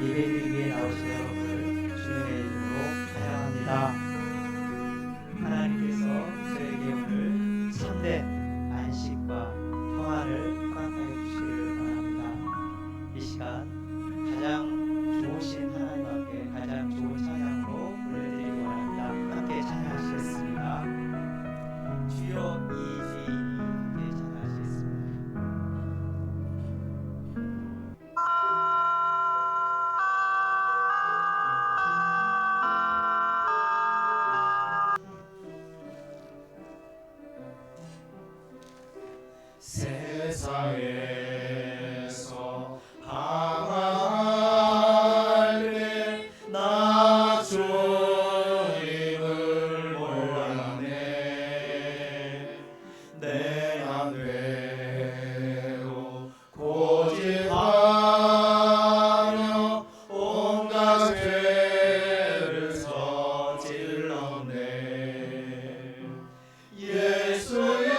예배드리기에 나오신 여러분을 주님의 이름으로 환영합니다. 하나님께서 저에게 오늘 참된 안식과 평안을 허락하여 주시기를 원합니다. 이 시간 가장 좋으신 하나님 앞에 가장 좋은 찬양으로 올려드리기 원합니다. 함께 찬양하시겠습니다. 주여 이 죄인이 함께 찬양하시겠습니다. 세상에서 항아할 때나 주님을 몰랐네. 내 안배로 고집하며 온갖 죄를 저질렀네. 예수여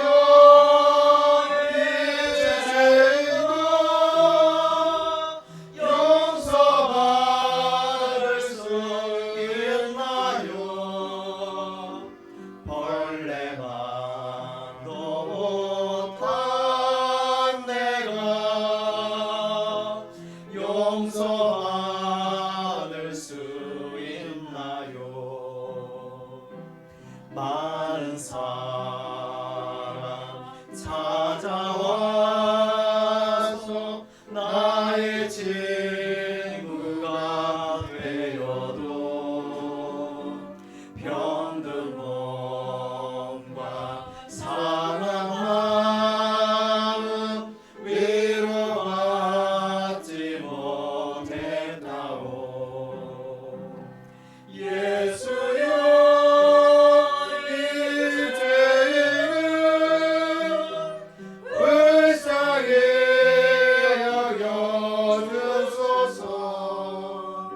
용서받을 수 있나요? 많은 사람 찾아와서 나의 친구가 되어도 병든 몸과 상한 마음 위로받지 못했다오. 예수여 불쌍히 여겨주소서.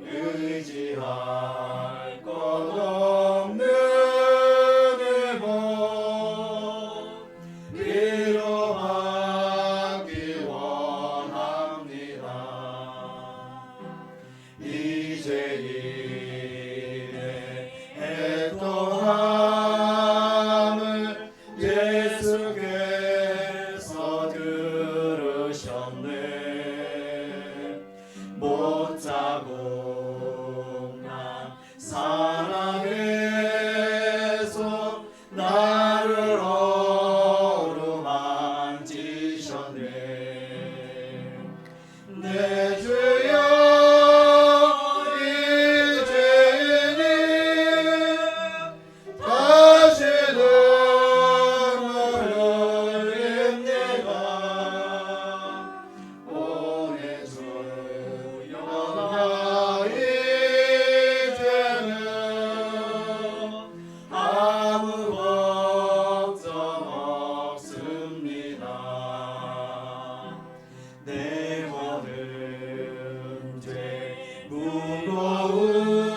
의지할 것 없는 내 몸 위로받기 원합니다. 이제 애통함을 예수께서 들으셨네. 못 자고 난 사랑해서 나를 어루만지셨네. 내 주여 내 모든 죄 무거운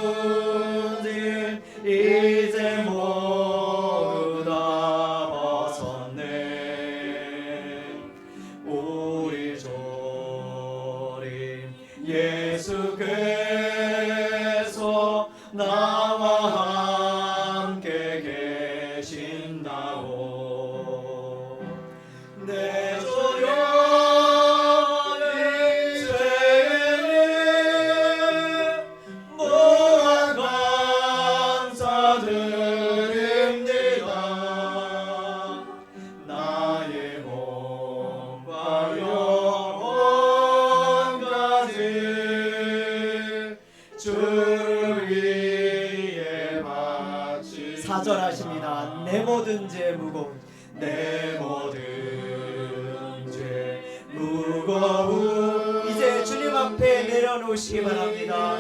짐 이제 모두 다 벗었네. 우리 조림 예수께서 나와 함께 계신다오. 내 주여 나의 몸과 영혼까지 주를 위해 바치. 사절하십니다. 내 모든 죄 무거운 내 모든 죄 무거운 이제 주님 앞에 내려놓으시기 바랍니다.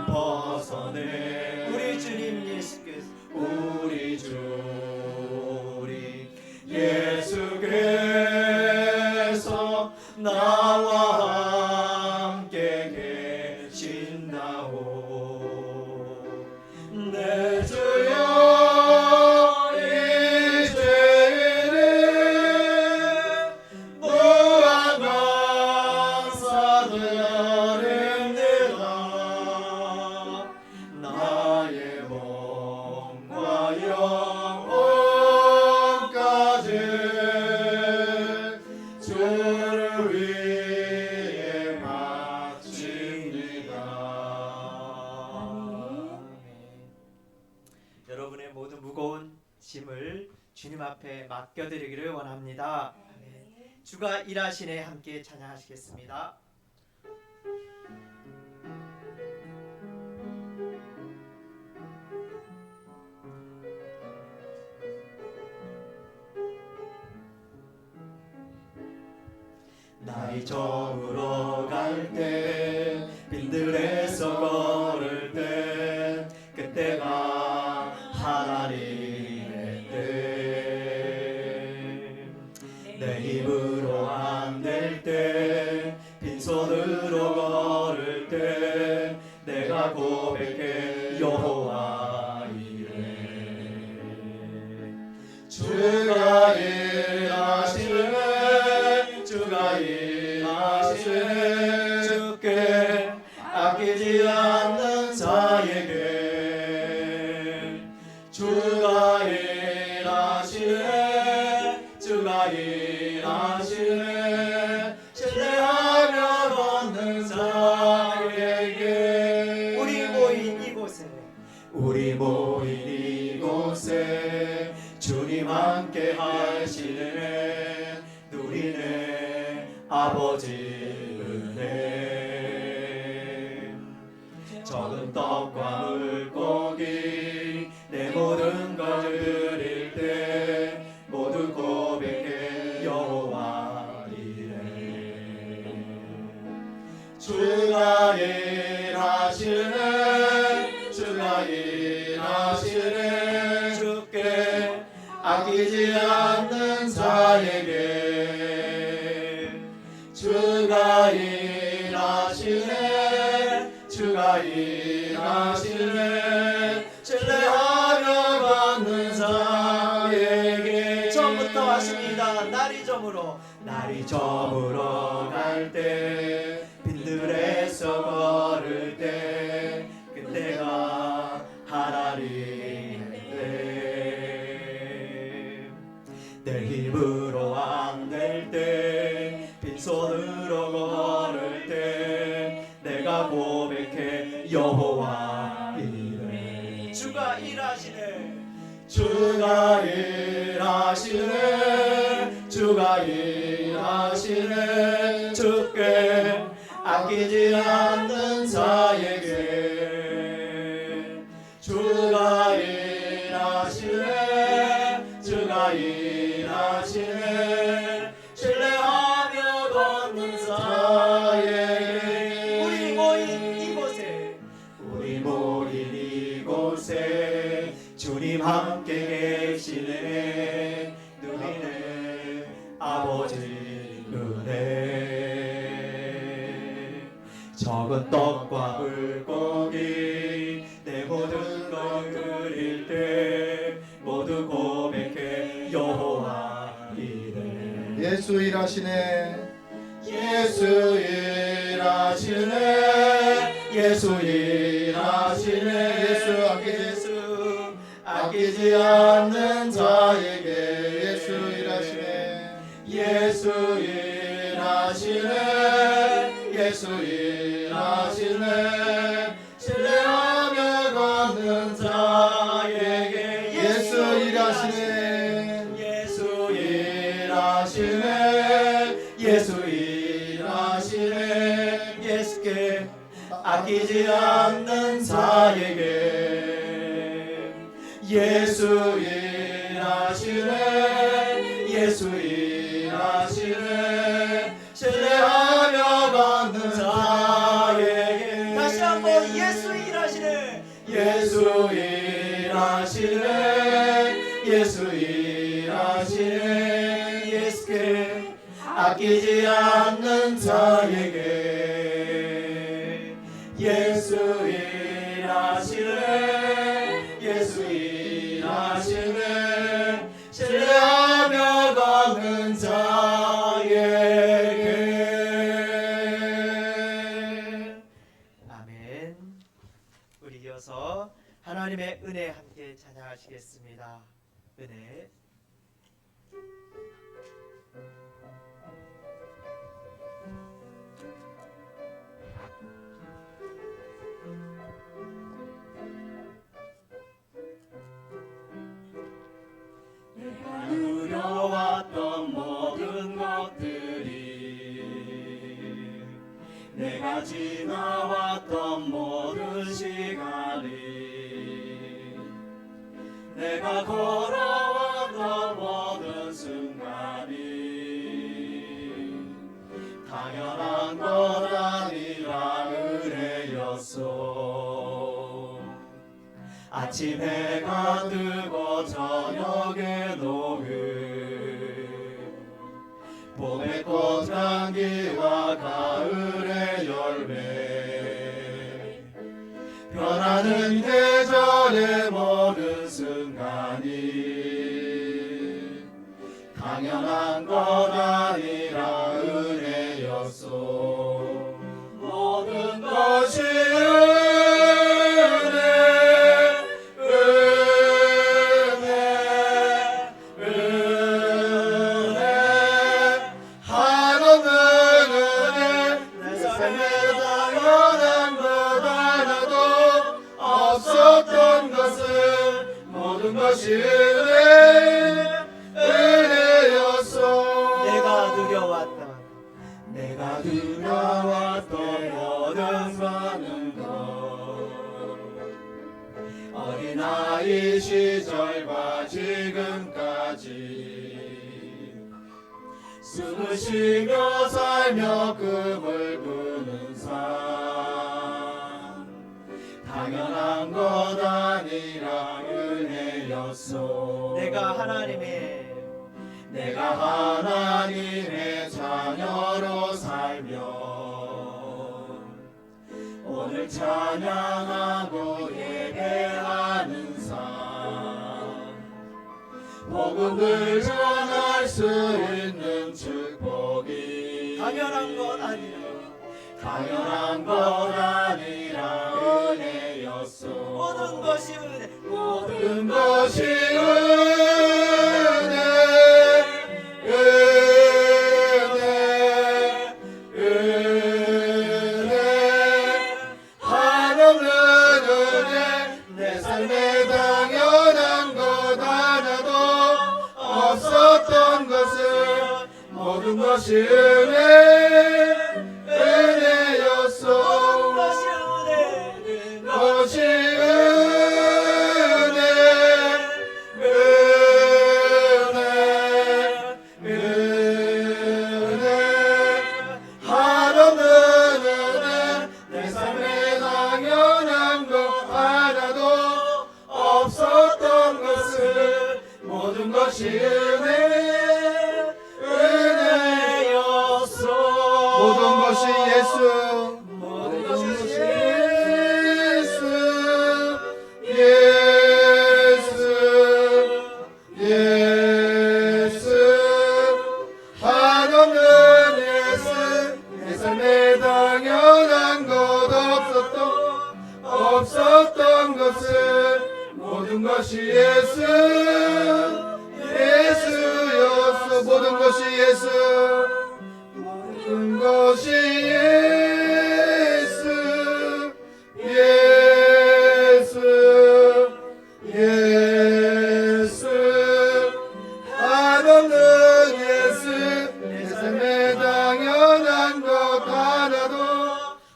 벗어내 우리 주님 예수께서 우리 주 우리 예수께서 나와 함께 계신다오. 내 주여 이제는 무한 손에 맡겨드리기를 원합니다. 아멘. 주가 일하시네 함께 찬양하시겠습니다. 나의 저물어 갈 때 빈들에서 걸을 때 그때가 하나님의 때내 힘으로 안 될 때 빈손으로 걸을 때 내가 고백해 여호와 이래 주가 일하시네 주가 일하시네 주께 아끼지 않는 자에게 주가 일하시네 주가 일하시네 신뢰하며 걷는 자에게 우리 모인 이곳에 주님 함께 하시네 누리네 아버지 은혜 적은 떡과 물고기 내 모든 것 드릴 때 모두 고백해 여호와 이래 주가 일하시네 주가 일하시네 주께 아끼지 않는 자에게 주가 일하시네 주가 일하시네 신뢰하며 걷는 자에게 처음부터 하십니다. 날이 저물어 갈 때 빈들에서 걸을 때 그때가 하나님의 때 내 힘으로 안 될 때 빈손으로 걸을 때 내가 고백해 여호와 이래 주가 일하시네 주가 일하시네 주가 일하시네 주께 아끼지 않는 자에게 주가 일하시네 주가 일하시네 신뢰하며 걷는 자에게 우리 모인 이곳에 주님 함께 계시네 누리네 아버지 은혜 적은 떡과 물고기 내 모든 걸 드릴 때 모두 고백해 여호와 이래 예수 일하시네 예수 일하시네 예수 일하시네 예수 아끼지 않는 자에게 예수 일하시네 예수 일하시네 예수 일하시네 신뢰하며 걷는 자에게 예수 일하시네 예수 일하시네 예수 일하시네 예수께 아끼지 않는 자에게 예수 일하시네 예수 일하시네 신뢰하며 걷는 자에게 다시 한번 예수 일하시네 예수 일하시네 예수 일하시네 예수께 아끼지 않는 자에게 예수 일하시네 예수 일하시네 신뢰하며 걷는 자에게 아멘. 우리 이어서 하나님의 은혜 함께 찬양하시겠습니다. 은혜. 누려 내가 지나왔던 모든 시간이 내가 걸어왔던 모든 순간이 당연한 것 아니라 은혜였소. 아침 해가 뜨고 저녁에 녹을 봄의 꽃향기와 가을의 열매 변하는 계절의 모든 순간이 당연한 것 아니라 은혜였소. 모든 것이 은혜였소. 내가 누려왔던 모든 많은 것 어린아이 시절과 지금까지 숨을 쉬며 살며 꿈을 꾸는 삶 당연한 것 아니라 은혜였소. 내가 하나님의 자녀로 살며 오늘 찬양하고 예배하는 삶 복음을 전할 수 있는 축복이 당연한 것 아니라 당연한 것 아니라 은혜였소. 모든 것이 은혜, 모든 것이 은혜 하나님은 은혜 내 삶에 당연한 것 하나도 없었던 것을 모든 것이 은혜였소. 것이 모든 것이 은혜였소. 모든 것이 예수, 모든 것이 예수 하나님은 예수 내 삶에 당연한 것 없었던 것을 모든 것이 예수였소. 모든 것이 예수, 모든 것이 예수 하나님은 예수 내 삶에 당연한 것 하나도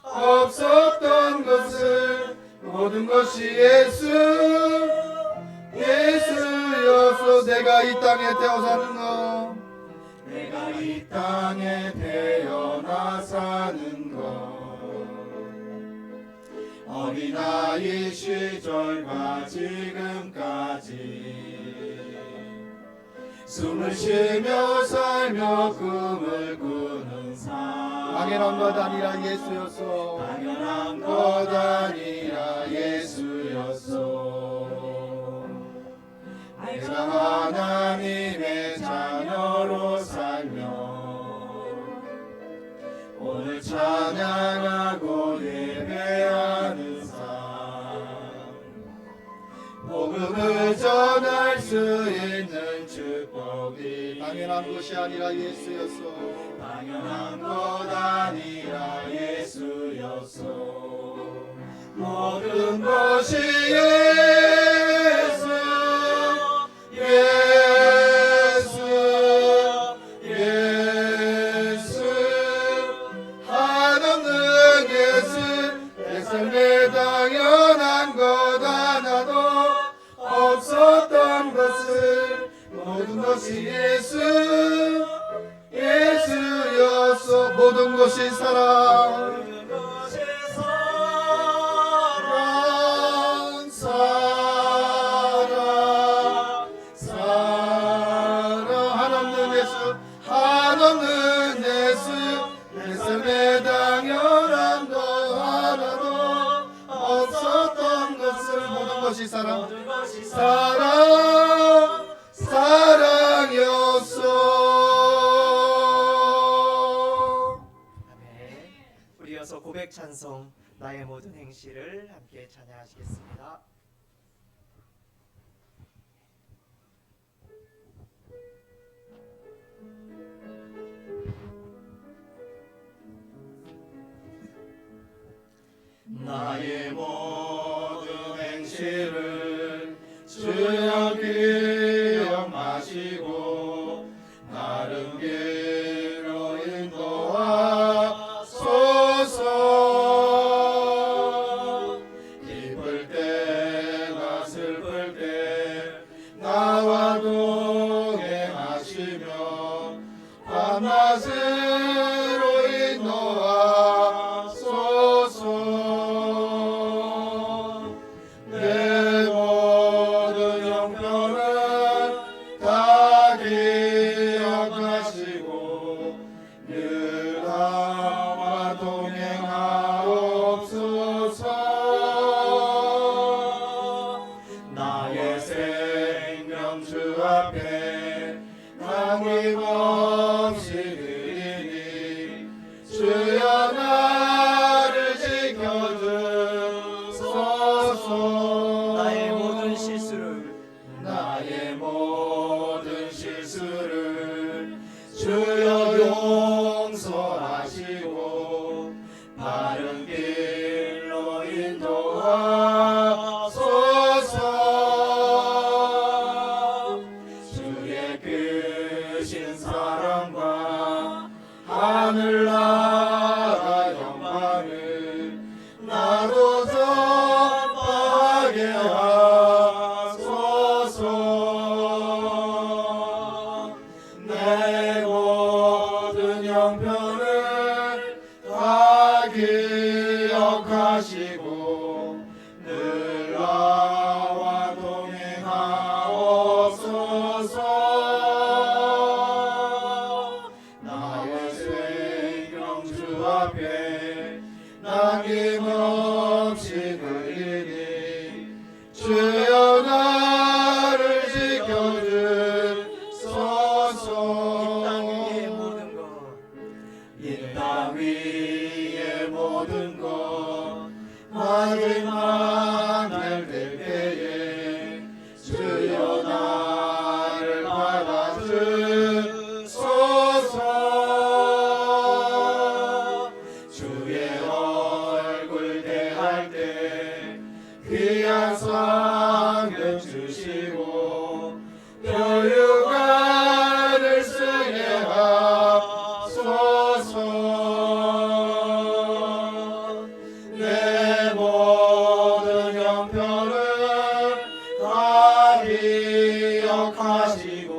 없었던 것을 모든 것이 예수였소. 내가 이 땅에 태어 사는 것 내가 이 땅에 태어나 사는 것 어린아이 시절과 지금까지 숨을 쉬며 살며 꿈을 꾸는 삶 당연한 것 아니라 예수였소. 당연한 것 아니라 예수였소. 내가 하나님의 자녀로 살며 오늘 찬양하고 예배하는 삶 복음을 전할 수 있는 축복이 당연한 것이 아니라 예수였소. 당연한 것 아니라 예수였소. 모든 것이 예수 하나님은 것이 사랑 모든 것이 사랑 한없는 예수 한없는 예수 내 삶에 당연한 것 하나도 없었던 것을 모든 것이 사랑 모든 것이 사랑이었어. 아멘. 우리 이어서 고백 찬송 나의 모든 행실을 함께 찬양하시겠습니다. 나의 모든 행실을 주여 기억하시고 나를 길로 인도하소서. 기쁠 때나 슬플 때 나와 동행하시며 밤낮으로 인도하소서. 내 모든 형편은 다 기억하시고 늘 나와 동행하옵소서. 나의 생명 주 앞에 남김없이 드리니 주여 나를 지켜주소서. 나의 모든 실수를 주여 용서하시고 바른 길로 인도하소서. 주의 크신 사랑과 하늘나라 영광을 나도 전파하게 하소서. 내 모든 형편을 다 기억하시고 늘 나와 동행하옵소서. 나의 생명 주 앞에 남김없이 드리니 주여 나를 지켜주소서. 이 땅 위의 모든 것 마지막 날 될 때에 주여 나를 받아주소서. 주의 얼굴 대할 때 귀한 상을 주시고 교육안을 쓰게 하소서. 내 모든 형편을 다 기억하시고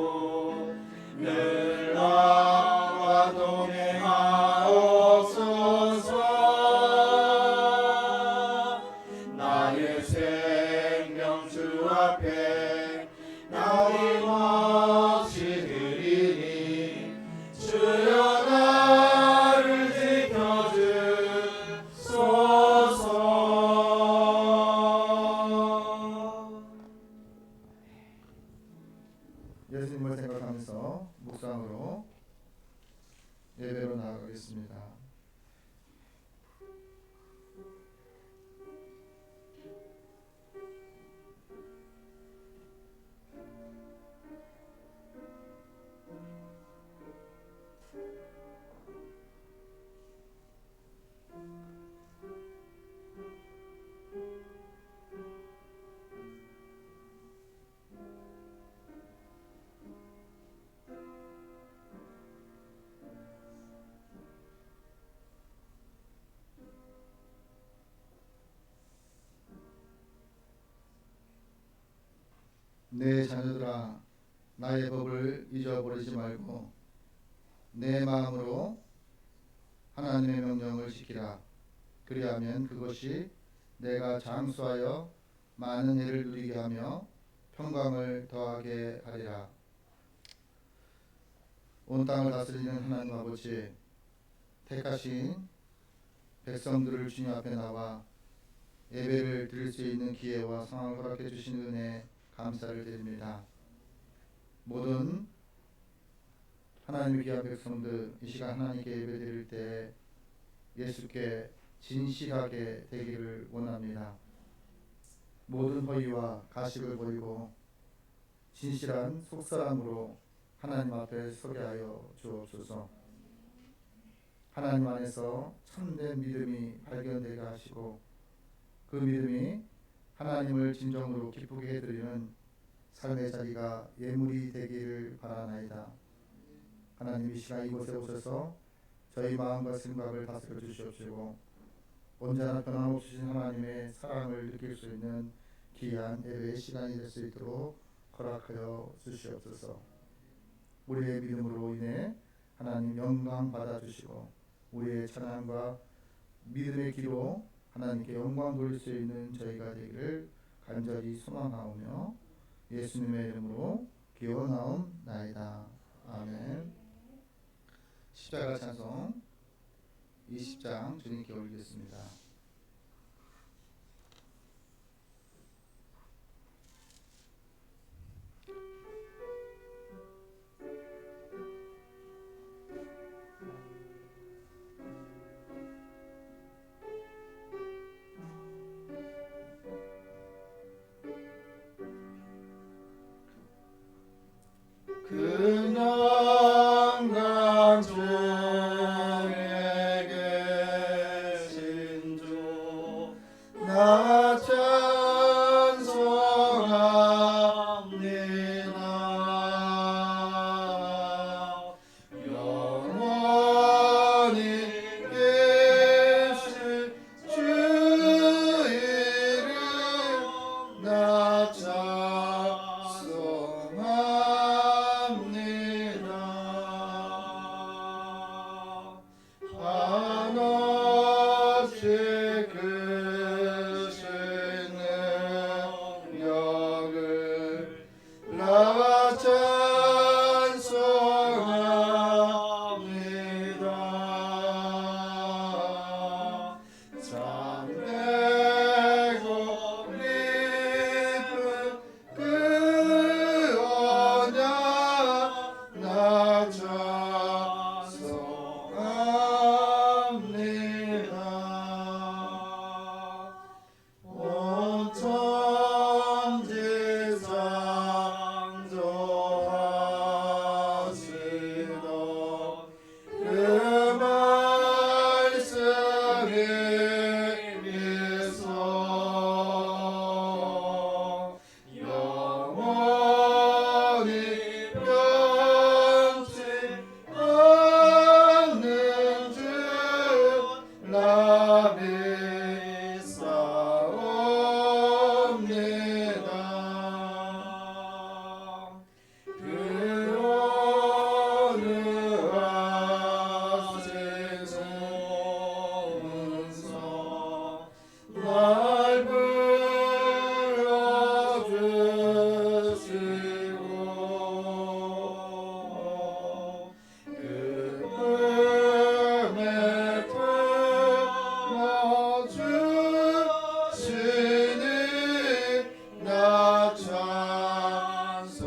늘 나와 동행하옵소서. 나의 생명 주 앞에 남김없이 드리니 주여 나를 지켜주소서. 예수님을 생각하면서 묵상으로 예배로 나아가겠습니다. 내 자녀들아 나의 법을 잊어버리지 말고 내 마음으로 하나님의 명령을 지키라. 그리하면 그것이 내가 장수하여 많은 해를 누리게 하며 평강을 더하게 하리라. 온 땅을 다스리는 하나님 아버지, 택하신 백성들을 주님 앞에 나와 예배를 드릴 수 있는 기회와 상황을 허락해 주신 은혜 감사를 드립니다. 모든 하나님의 귀한 백성들 이 시간 하나님께 예배 드릴 때 예수께 진실하게 되기를 원합니다. 모든 허위와 가식을 버리고 진실한 속사람으로 하나님 앞에 서게 하여 주옵소서. 하나님 안에서 참된 믿음이 발견되게 하시고 그 믿음이 하나님을 진정으로 기쁘게 해드리는 삶의 자리가 예물이 되기를 바라나이다. 하나님 이 시간 이곳에 오셔서 저희 마음과 생각을 다스려 주시옵시고 언제나 변함없으신 하나님의 사랑을 느낄 수 있는 귀한 예배의 시간이 될 수 있도록 허락하여 주시옵소서. 우리의 믿음으로 인해 하나님 영광 받아주시고 우리의 찬양과 믿음의 기로 하나님께 영광 돌릴 수 있는 저희가 되기를 간절히 소망하오며 예수님의 이름으로 기원하옵나이다. 아멘. 십자가 찬송 20장 주님께 올리겠습니다. 근영강 중에 계신 주 나 찬송합니다. 영원히 계신 주 이름 나 찬송합니다. 한없이 크신 능력을 나 찬송합니다. 참되고 깊은 그 언약 나 찬송합니다. 온 천지 창조하시던 그 말씀에 비해서 영원히 변치 않는 주 나 믿사옵니다. 그 어느 하신 소문서 날 불러주시고 그 품에 품어주시니 나 찬송합니다.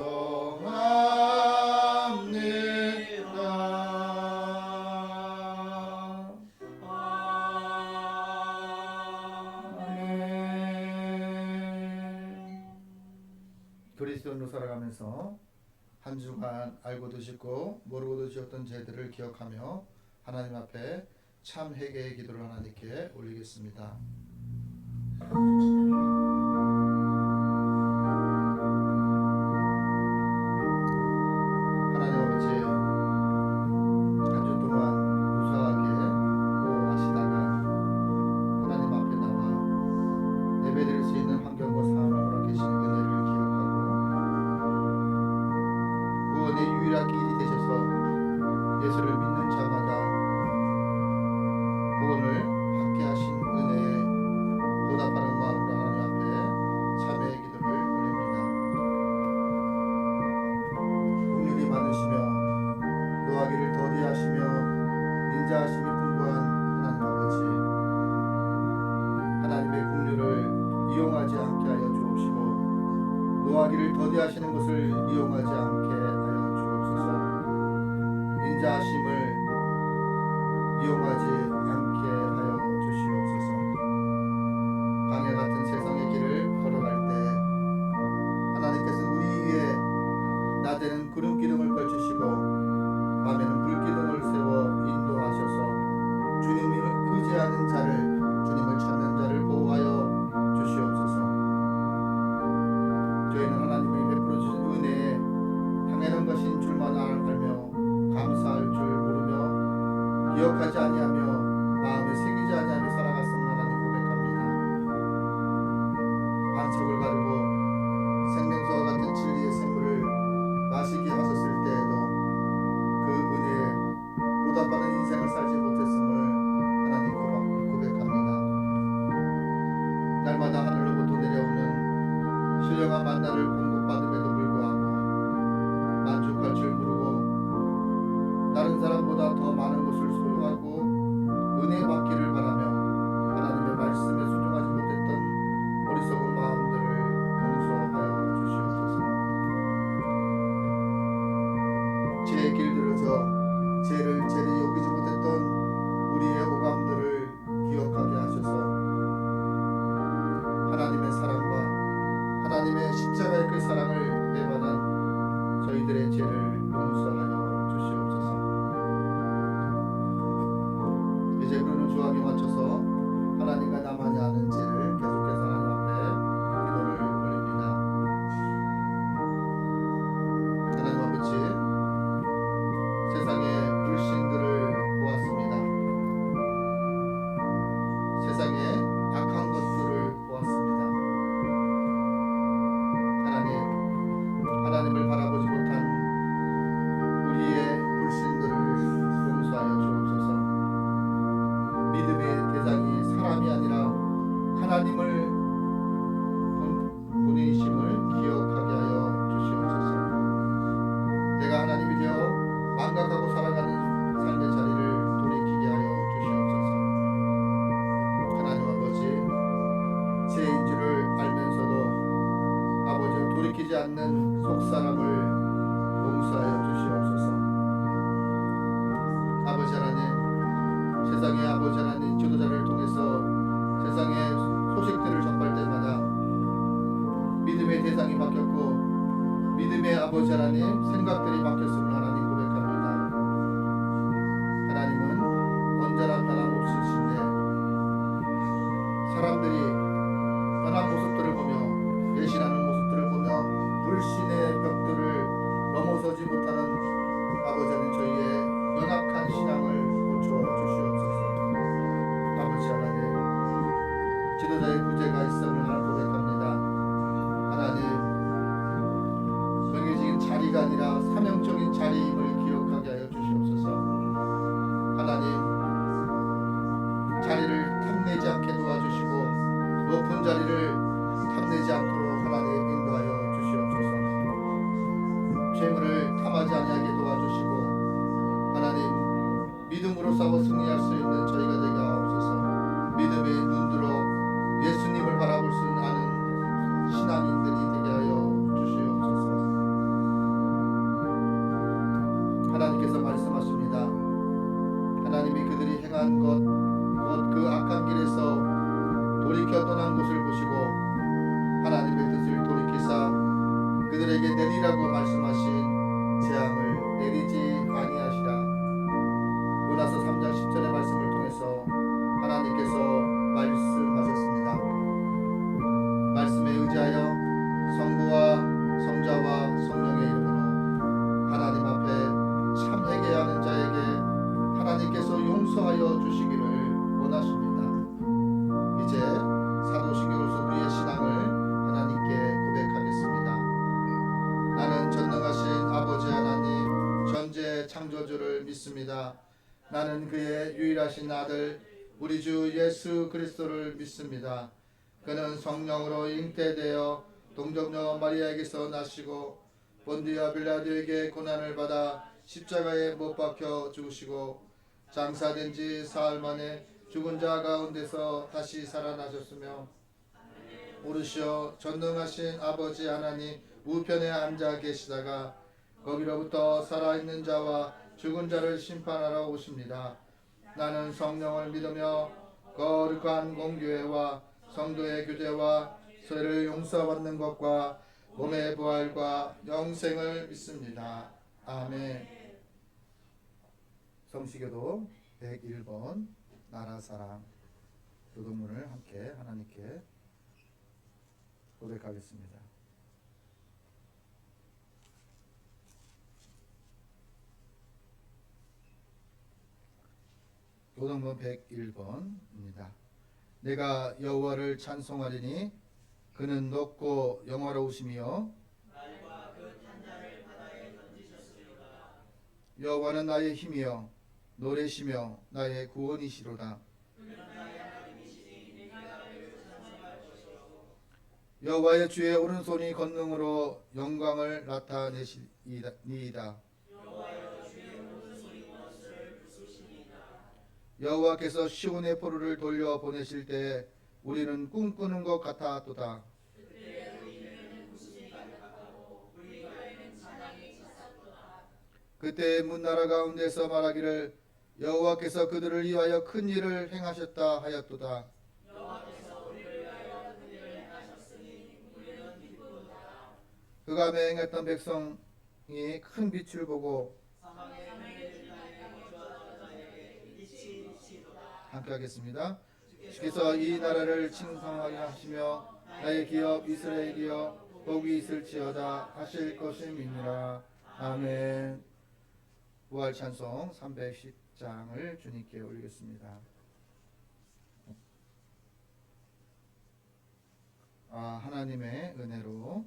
아멘. 그리스도인으로 살아가면서 한 주간 알고도 짓고 모르고도 지었던 죄들을 기억하며 하나님 앞에 참 회개의 기도를 하나님께 올리겠습니다. 하나님 아버지, 한 주 동안 무사하게 보호하시다가 하나님 앞에 나와 예배드릴 수 있는 환경과 상황을 허락해 주신 은혜를 기억하고 구원의 유일한 길이 되셔서 예수를 믿는 자마다 하시는 것을 이용하지 않게 하여 주옵소서. 인자하심을 이용하지 않게 하여 주시옵소서. 강해 같은 세상의 길을 걸어갈 때 하나님께서 우리 위에 낮에는 구름 기둥을 걸치시고 밤에는 불 기둥을 세워 인도하셔서 주님을 의지하는 자를, 주님을 찾는 자를 보호하여 주시옵소서. 저희는 하나님이 베풀어 주신 은혜에 당연한 것인 줄만 알며 감사할 줄 모르며 기억하지 아니하며 마음에 새기지 아니하며 살아갔음을 하나님 고백합니다. 반석을 가르고 생명수와 같은 진리의 샘물을 마시게 하셨을 때에도 그 은혜에 보답받은 인생을 살지 못했음을 하나님 고백합니다. 날마다 하늘로부터 내려오는 신령한 만나를 공급받음에도 불구하고 만족할 줄 모르고 다른 사람보다 더 많은 것을 소유하고 은혜 받기를 바라며 하나님의 말씀에 순종하지 못했던 어리석은 마음들을 용서하여 주시옵소서. 죄에 길들여져 죄를 여기지 못했던 우리의 오감들을 기억하게 하셔서 하나님의 사랑과 하나님의 십자가의 그 사랑을 매받은 저희들의 죄를 용서하여 주시옵소서. 이제 우리는 주하게 맞춰서 하나님과 나만이 아는 죄를 계속해서 하나님 앞에 기도를 올립니다. 하나님 아버지, 세상의 불신들을 보았습니다. 세상에 악한 것들을 보았습니다. 하나님을 바라보지 못한 우리의 불신들을 용서하여 주옵소서. 믿음의 대상이 사람이 아니라 하나님을 본인이심을 기억하게 하여 주시옵소서. 내가 하나님이 되어 망각하고 살아가는 삶의 자리를 돌이키게 하여 주시옵소서. 하나님 아버지, 죄인 줄을 알면서도 아버지를 돌이키지 않는 속사람을 용서하여 주시옵소서. 아버지 하나님, 세상의 아버지 하나님 지도자를 통해서 세상의 소식들을 접할 때마다 믿음의 대상이 바뀌었고 믿음의 아버지 하나님 생각들이 바뀌었음을 하나님 고백합니다. 하나님은 언제나 변함없으신데 사람들이 변한 모습들을 보며 배신하는 모습들을 보며 불신의 벽들을 넘어서지 못하는 아버지 하나님 저희의 연약한 신앙을 고쳐 주시옵소서. 아버지 하나님, 지도자의 부재가 있음을 하나님 고백합니다. 하나님, 정해진 자리가 아니라 사명적인 자리임을 기억하게 하여 주시옵소서. 하나님, 자리를 탐내지 않게 도와주시고 높은 자리를 탐내지 않도록 하나님 인도하여 주시옵소서. 죄물을 탐하지 아니하게 도와주시고 하나님, 믿음으로 싸워 승리할 수 있는 저희가 되게 하옵소서. 믿음의 눈으로 예수님을 바라볼 수 아는 신앙인들이 되게 하여 주시옵소서. 하나님께서 말씀하십니다. 하나님이 그들이 행한 것 곧 그 악한 길에서 돌이켜 떠난 곳을 보시고 하나님의 뜻을 돌이키사 그들에게 내리라고 말씀하신 재앙을 내리지 아니하시라. 요나서 3장 10절의 말씀을 통해서 하나님께서 말씀하셨습니다. 말씀에 의지하여 성부와 성자와 성령의 이름으로 하나님 앞에 참 회개하는 자에게 하나님께서 용서하여 주시기를 원하십니다. 이제 사도신경으로서 우리의 신앙을 하나님께 고백하겠습니다. 나는 전능하신 아버지 하나님 전제 창조주를 믿습니다. 나는 그의 유일하신 아들 우리 주 예수 그리스도를 믿습니다. 그는 성령으로 잉태되어 동정녀 마리아에게서 나시고 본디아 빌라도에게 고난을 받아 십자가에 못 박혀 죽으시고 장사된 지 사흘 만에 죽은 자 가운데서 다시 살아나셨으며 오르시어 전능하신 아버지 하나님 우편에 앉아 계시다가 거기로부터 살아있는 자와 죽은 자를 심판하러 오십니다. 나는 성령을 믿으며 거룩한 공교회와 성도의 교제와 죄를 용서받는 것과 몸의 부활과 영생을 믿습니다. 아멘. 성시교도 101번 나라사랑 교도문을 함께 하나님께 고백하겠습니다. 교도문 101번입니다. 내가 여호와를 찬송하리니 그는 높고 영화로우시며 여호와는 나의 힘이여 노래시며 나의 구원이시로다. 여호와의 주의 오른손이 권능으로 영광을 나타내시니이다. 여호와께서 시온의 포로를 돌려 보내실 때 우리는 꿈꾸는 것 같았도다. 그때 문나라 가운데서 말하기를 여호와께서 그들을 위하여 큰 일을 행하셨다 하였도다. 그가 맹행했던 백성이 큰 빛을 보고 함께 하겠습니다. 주께서 이 나라를 칭송하게 하시며 나의 기업 이스라엘 기업 복이 있을지어다 하실 것임이니라. 아멘. 부활 찬송 310장을 주님께 올리겠습니다. 하나님의 은혜로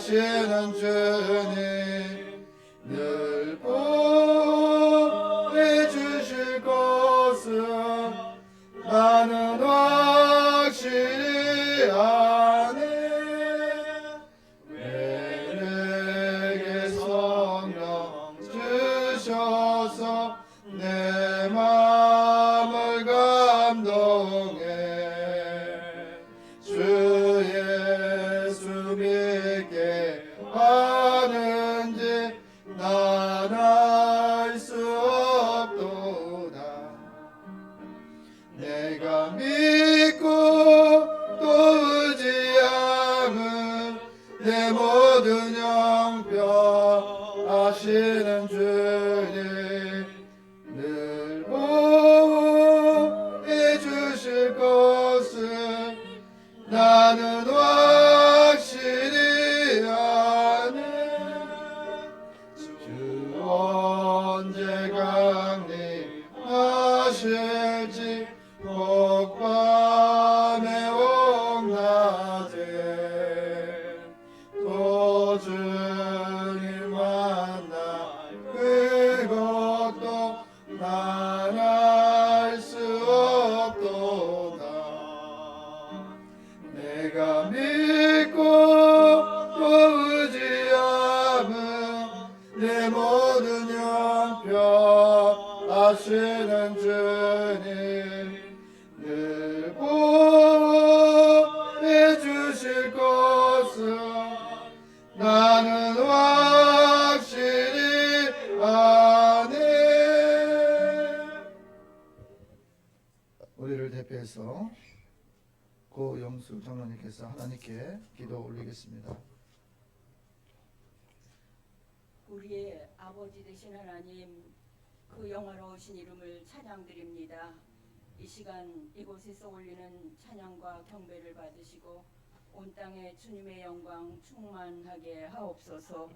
하시는 주님 늘 보내 주실 것은 나는 확실히 아네. 왜 내게 성령 주셔서 내 마음을 감동해. 주 예수 믿게 하는지 난 알 수 없도다. 내가 믿고 또 의지함은 내 모든 형편 아시는 주님 늘 보해 주실 것은 나는 확실히 아네. 주 언제 강림하실지 복밤에 옥낮에 또 주님 만나 그것도 난 알 수 없도다. 내가 믿 주님 늘 보호해 주실 것을 나는 확실히 아네. 우리를 대표해서 고영수 장로님께서 하나님께 기도 올리겠습니다. 우리의 아버지 되신 하나님, 그 영화로우신 이름을 찬양드립니다. 이 시간 이곳에서 올리는 찬양과 경배를 받으시고 온 땅에 주님의 영광 충만하게 하옵소서.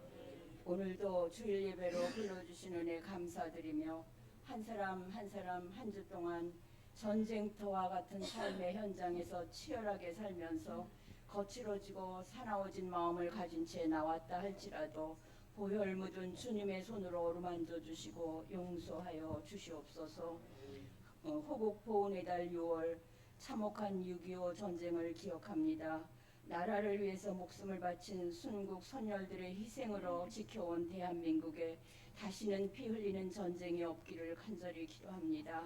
오늘도 주일 예배로 불러주신 은혜 감사드리며 한 사람 한 사람 한 주 동안 전쟁터와 같은 삶의 현장에서 치열하게 살면서 거칠어지고 사나워진 마음을 가진 채 나왔다 할지라도 보혈 묻은 주님의 손으로 어루만져 주시고 용서하여 주시옵소서. 호국 보훈의 달 6월 참혹한 6.25 전쟁을 기억합니다. 나라를 위해서 목숨을 바친 순국 선열들의 희생으로 지켜온 대한민국에 다시는 피 흘리는 전쟁이 없기를 간절히 기도합니다.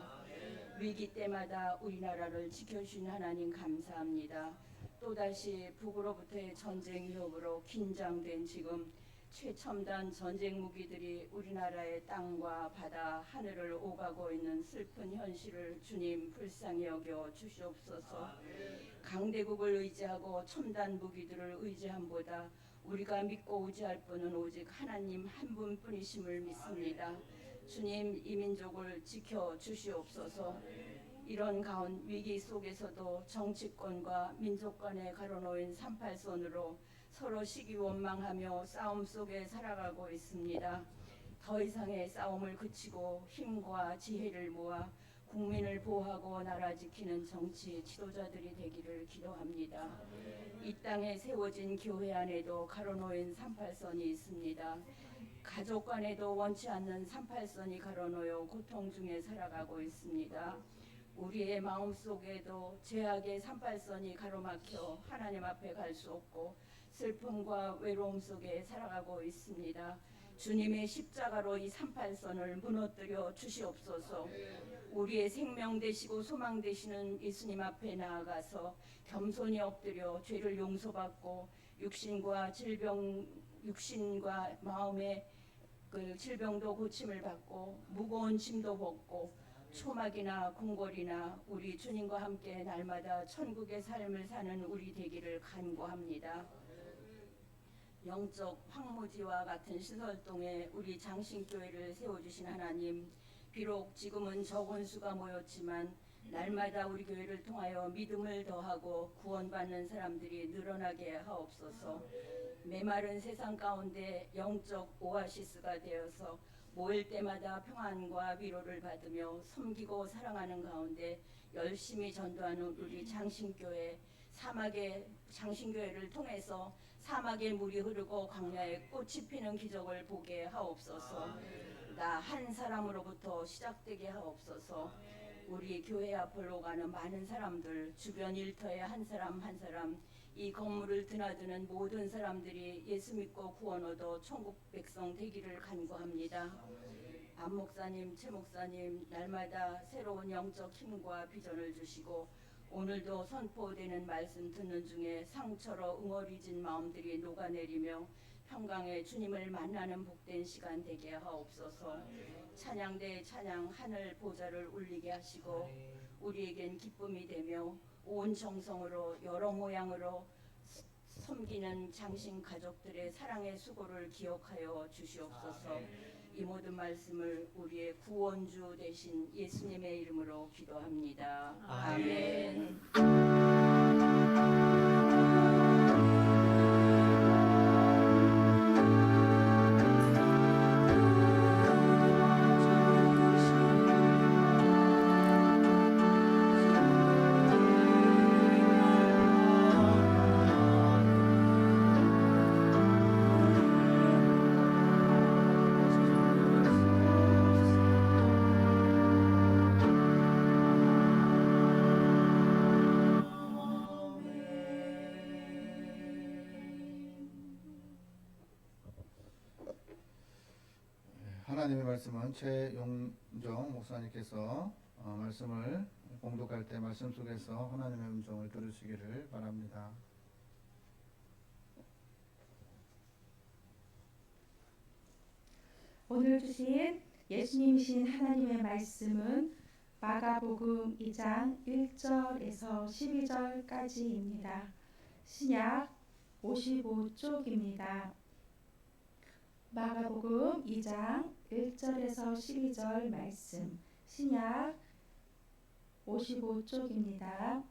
위기 때마다 우리나라를 지켜주신 하나님 감사합니다. 또다시 북으로부터의 전쟁 위협으로 긴장된 지금 최첨단 전쟁 무기들이 우리나라의 땅과 바다, 하늘을 오가고 있는 슬픈 현실을 주님 불쌍히 여겨 주시옵소서. 강대국을 의지하고 첨단 무기들을 의지함보다 우리가 믿고 의지할 분은 오직 하나님 한 분뿐이심을 믿습니다. 주님, 이 민족을 지켜 주시옵소서. 이런 위기 속에서도 정치권과 민족 간에 가로놓인 38선으로 서로 시기원망하며 싸움 속에 살아가고 있습니다. 더 이상의 싸움을 그치고 힘과 지혜를 모아 국민을 보호하고 나라 지키는 정치 지도자들이 되기를 기도합니다. 이 땅에 세워진 교회 안에도 가로놓인 38선이 있습니다. 가족 간에도 원치 않는 38선이 가로놓여 고통 중에 살아가고 있습니다. 우리의 마음속에도 죄악의 38선이 가로막혀 하나님 앞에 갈 수 없고 슬픔과 외로움 속에 살아가고 있습니다. 주님의 십자가로 이 38선을 무너뜨려 주시옵소서. 우리의 생명 되시고 소망 되시는 예수님 앞에 나아가서 겸손히 엎드려 죄를 용서받고 육신과 마음의 그 질병도 고침을 받고 무거운 짐도 벗고 초막이나 궁궐이나 우리 주님과 함께 날마다 천국의 삶을 사는 우리 되기를 간구합니다. 영적 황무지와 같은 시설동에 우리 장신교회를 세워주신 하나님, 비록 지금은 적은 수가 모였지만 날마다 우리 교회를 통하여 믿음을 더하고 구원받는 사람들이 늘어나게 하옵소서. 메마른 세상 가운데 영적 오아시스가 되어서 모일 때마다 평안과 위로를 받으며 섬기고 사랑하는 가운데 열심히 전도하는 우리 장신교회, 장신교회를 통해서 사막에 물이 흐르고 광야에 꽃이 피는 기적을 보게 하옵소서. 나 한 사람으로부터 시작되게 하옵소서. 우리 교회 앞으로 가는 많은 사람들, 주변 일터의 한 사람 한 사람, 이 건물을 드나드는 모든 사람들이 예수 믿고 구원 얻어 천국 백성 되기를 간구합니다. 안 목사님, 최 목사님, 날마다 새로운 영적 힘과 비전을 주시고 오늘도 선포되는 말씀 듣는 중에 상처로 응어리진 마음들이 녹아내리며 평강의 주님을 만나는 복된 시간 되게 하옵소서. 찬양대 찬양 하늘 보좌를 울리게 하시고 우리에겐 기쁨이 되며 온 정성으로 여러 모양으로 섬기는 장신 가족들의 사랑의 수고를 기억하여 주시옵소서. 이 모든 말씀을 우리의 구원주 되신 예수님의 이름으로 기도합니다. 아멘. 하나님의 말씀은 최용정 목사님께서 말씀을 봉독할 때 말씀 속에서 하나님의 음성을 들으시기를 바랍니다. 오늘 주신 예수님이신 하나님의 말씀은 마가복음 2장 1절에서 12절까지입니다. 신약 55쪽입니다. 마가복음 2장 1절에서 12절 말씀, 신약 55쪽입니다.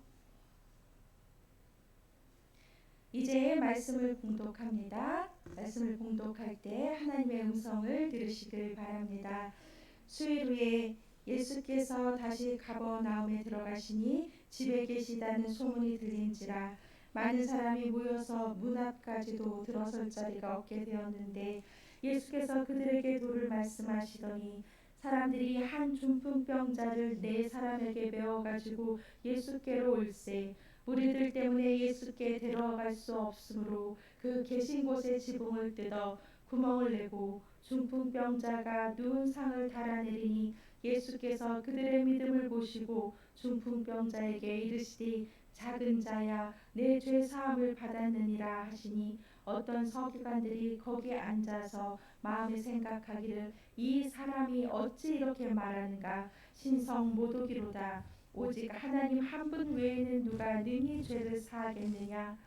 이제 말씀을 봉독합니다. 말씀을 봉독할 때 하나님의 음성을 들으시길 바랍니다. 수일 후에 예수께서 다시 가버나움에 들어가시니 집에 계시다는 소문이 들린지라 많은 사람이 모여서 문 앞까지도 들어설 자리가 없게 되었는데 예수께서 그들에게 도를 말씀하시더니 사람들이 한 중풍병자를 4사람에게 메워가지고 예수께로 올세 무리들 때문에 예수께 데려갈 수 없으므로 그 계신 곳에 지붕을 뜯어 구멍을 내고 중풍병자가 누운 상을 달아내리니 예수께서 그들의 믿음을 보시고 중풍병자에게 이르시되 작은 자야 내 죄 사함을 받았느니라 하시니 어떤 서기관들이 거기에 앉아서 마음에 생각하기를 이 사람이 어찌 이렇게 말하는가 신성 모독이로다 오직 하나님 한 분 외에는 누가 능히 죄를 사하겠느냐.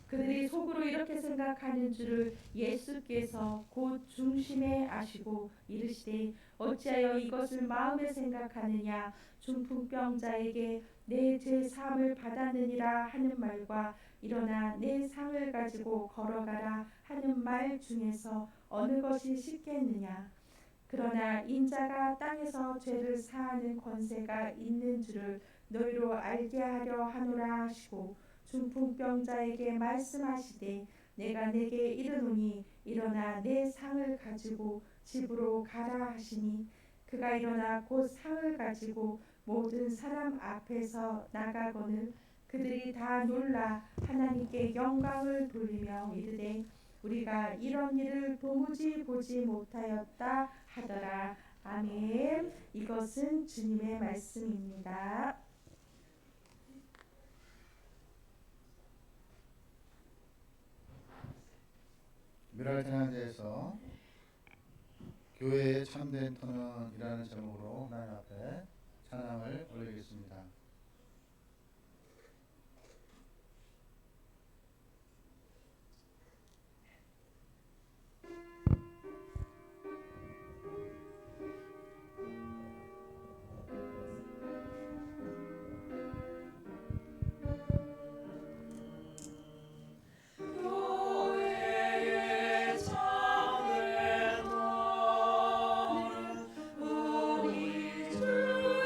그들이 속으로 이렇게 생각하는 줄을 예수께서 곧 중심에 아시고 이르시되 어찌하여 이것을 마음에 생각하느냐. 중풍병자에게 내 죄 사함을 받았느니라 하는 말과 일어나 내 상을 가지고 걸어가라 하는 말 중에서 어느 것이 쉽겠느냐. 그러나 인자가 땅에서 죄를 사하는 권세가 있는 줄을 너희로 알게 하려 하노라 하시고 중풍병자에게 말씀하시되 내가 내게 이르노니 일어나 내 상을 가지고 집으로 가라 하시니 그가 일어나 곧 상을 가지고 모든 사람 앞에서 나가거늘 그들이 다 놀라 하나님께 영광을 돌리며 이르되 우리가 이런 일을 도무지 보지 못하였다 하더라. 아멘. 이것은 주님의 말씀입니다. 미랄 찬양제에서 교회의 참된 터전이라는 제목으로 하나님 앞에 찬양을 올리겠습니다. 우리 주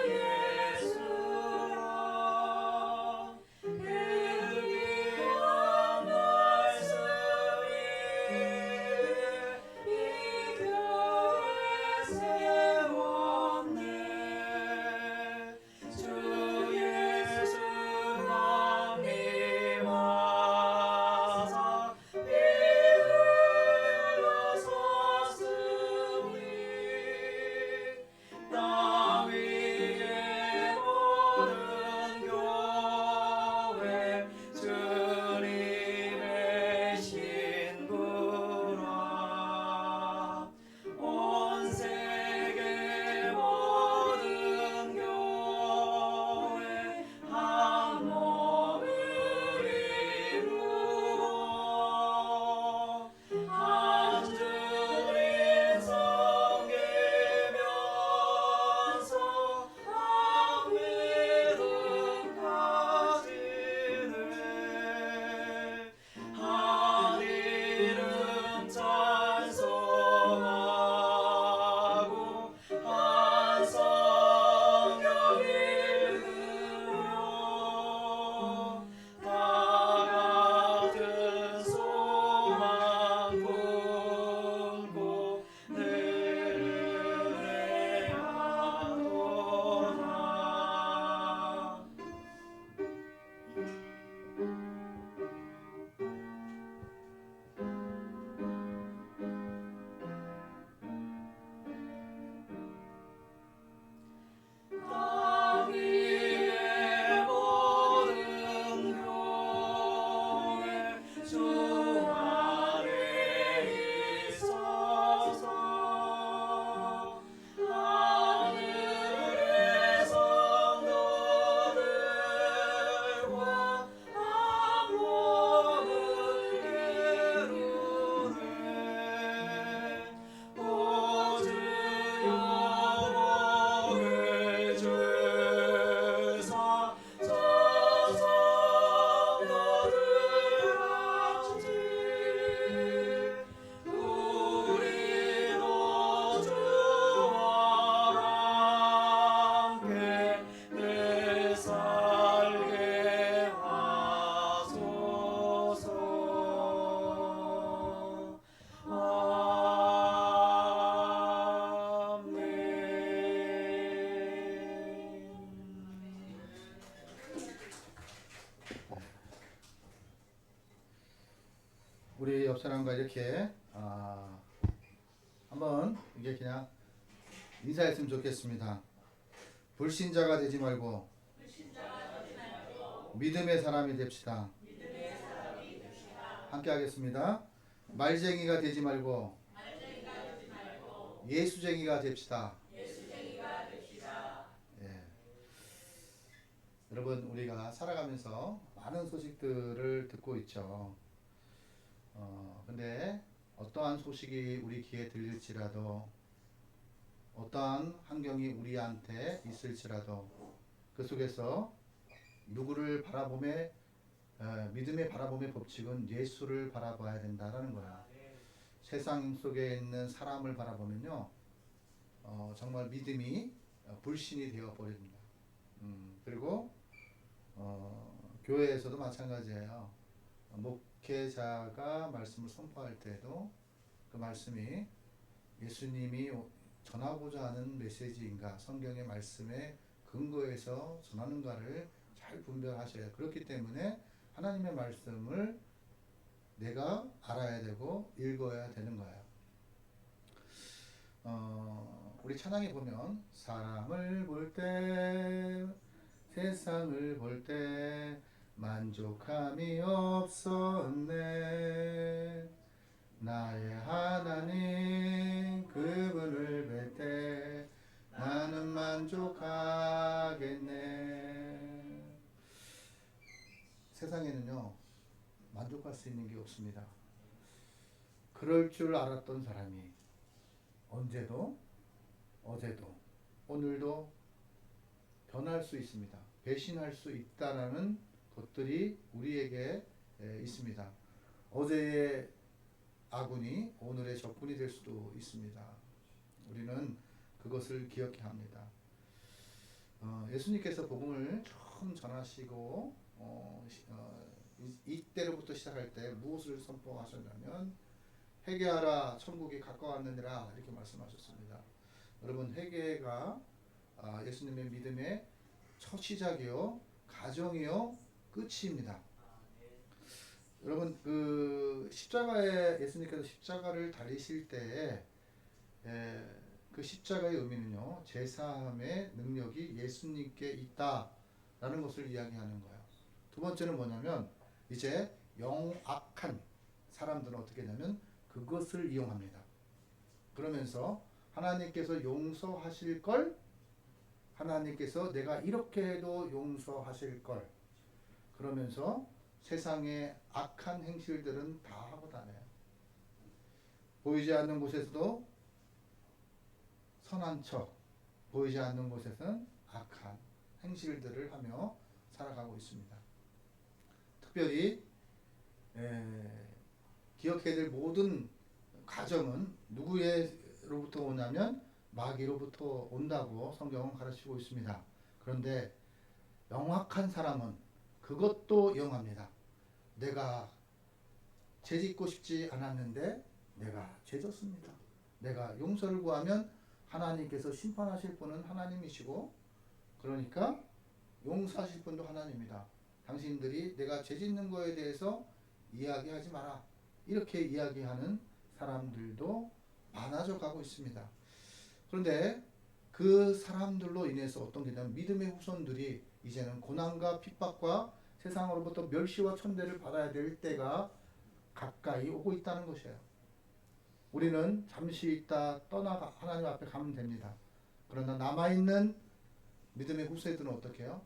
우리 옆 사람과 이렇게 한번 이게 그냥 인사했으면 좋겠습니다. 불신자가 되지 말고 믿음의 사람이 됩시다. 함께 하겠습니다. 말쟁이가 되지 말고 예수쟁이가 됩시다. 예. 여러분, 우리가 살아가면서 많은 소식들을 듣고 있죠. 근데 어떠한 소식이 우리 귀에 들릴지라도, 어떠한 환경이 우리한테 있을지라도 그 속에서 누구를 바라보며 믿음의 바라봄의 법칙은 예수를 바라봐야 된다라는 거야. 세상 속에 있는 사람을 바라보면요, 정말 믿음이 불신이 되어 버립니다. 그리고 교회에서도 마찬가지예요. 목회자가 말씀을 선포할 때도 그 말씀이 예수님이 전하고자 하는 메시지인가, 성경의 말씀에 근거해서 전하는가를 잘 분별하셔야 해요. 그렇기 때문에 하나님의 말씀을 내가 알아야 되고 읽어야 되는 거예요. 우리 찬양에 보면 사람을 볼 때, 세상을 볼 때 만족함이 없었네. 나의 하나님 그분을 뵐 때 나는 만족하겠네. 세상에는요, 만족할 수 있는 게 없습니다. 그럴 줄 알았던 사람이 언제도, 어제도, 오늘도 변할 수 있습니다. 배신할 수 있다라는 것들이 우리에게 있습니다. 어제의 아군이 오늘의 적군이 될 수도 있습니다. 우리는 그것을 기억해야 합니다. 예수님께서 복음을 처음 전하시고 이때로부터 시작할 때 무엇을 선포하셨냐면 회개하라 천국이 가까웠느니라 이렇게 말씀하셨습니다. 여러분, 회개가 예수님의 믿음의 첫 시작이요, 가정이요, 끝입니다. 여러분, 그 십자가에 예수님께서 십자가를 달리실 때에 그 십자가의 의미는요, 제사함의 능력이 예수님께 있다라는 것을 이야기하는 거예요. 두 번째는 뭐냐면 이제 영악한 사람들은 어떻게 되냐면 그것을 이용합니다. 그러면서 하나님께서 용서하실 걸, 하나님께서 내가 이렇게 해도 용서하실 걸, 그러면서 세상의 악한 행실들은 다 하고 다녀요. 보이지 않는 곳에서도 선한 척, 보이지 않는 곳에서는 악한 행실들을 하며 살아가고 있습니다. 특별히 기억해야 될 모든 가정은 누구로부터 오냐면 마귀로부터 온다고 성경은 가르치고 있습니다. 그런데 영악한 사람은 그것도 이용합니다. 내가 죄짓고 싶지 않았는데 내가 죄졌습니다. 내가 용서를 구하면 하나님께서 심판하실 분은 하나님이시고, 그러니까 용서하실 분도 하나님이다. 당신들이 내가 죄짓는 거에 대해서 이야기하지 마라. 이렇게 이야기하는 사람들도 많아져 가고 있습니다. 그런데 그 사람들로 인해서 어떤 게 있냐면 믿음의 후손들이 이제는 고난과 핍박과 세상으로부터 멸시와 천대를 받아야 될 때가 가까이 오고 있다는 것이에요. 우리는 잠시 있다 떠나가 하나님 앞에 가면 됩니다. 그러나 남아있는 믿음의 후세들은 어떻게 해요?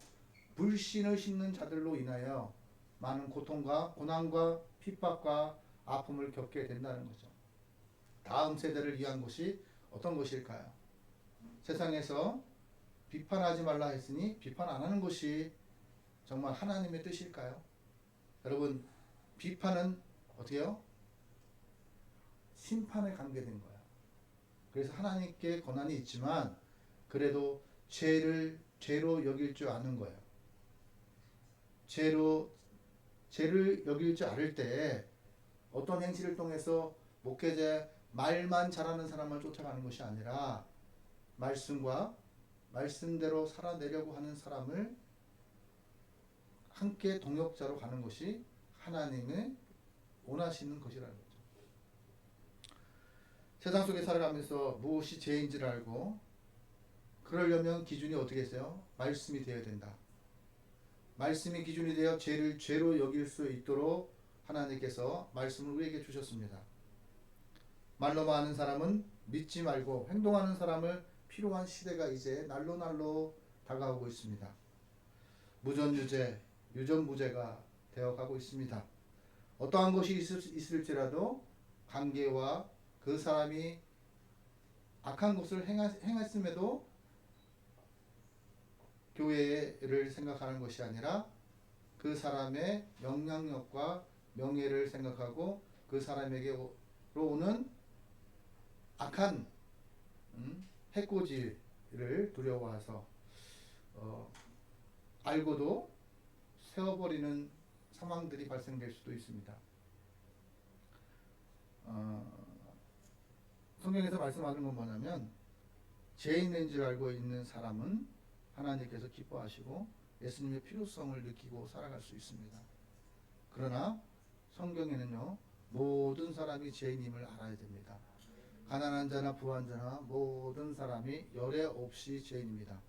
불신을 심는 자들로 인하여 많은 고통과 고난과 핍박과 아픔을 겪게 된다는 거죠. 다음 세대를 위한 것이 어떤 것일까요? 세상에서 비판하지 말라 했으니 비판 안 하는 것이 정말 하나님의 뜻일까요? 여러분, 비판은 어떻게 해요? 심판에 관계된 거야. 그래서 하나님께 권한이 있지만 그래도 죄로 여길 줄 아는 거예요. 죄를 여길 줄 알을 때 어떤 행실을 통해서 목회자 말만 잘하는 사람을 쫓아가는 것이 아니라 말씀대로 살아내려고 하는 사람을 함께 동역자로 가는 것이 하나님의 원하시는 것이라는 거죠. 세상 속에 살아가면서 무엇이 죄인지를 알고 그러려면 기준이 어떻게 했어요? 말씀이 되어야 된다. 말씀이 기준이 되어 죄를 죄로 여길 수 있도록 하나님께서 말씀을 우리에게 주셨습니다. 말로만 하는 사람은 믿지 말고 행동하는 사람을 필요한 시대가 이제 날로 다가오고 있습니다. 무전유죄, 유전무죄가 되어가고 있습니다. 어떠한 것이 있을지라도 관계와 그 사람이 악한 것을 행했음에도 교회를 생각하는 것이 아니라 그 사람의 영향력과 명예를 생각하고 그 사람에게로 오는 악한 해코지를 두려워해서 알고도 세워버리는 상황들이 발생될 수도 있습니다. 성경에서 말씀하는 건 뭐냐면 죄 있는 줄 알고 있는 사람은 하나님께서 기뻐하시고 예수님의 필요성을 느끼고 살아갈 수 있습니다. 그러나 성경에는요, 모든 사람이 죄인임을 알아야 됩니다. 가난한 자나 부한 자나 모든 사람이 열애 없이 죄인입니다.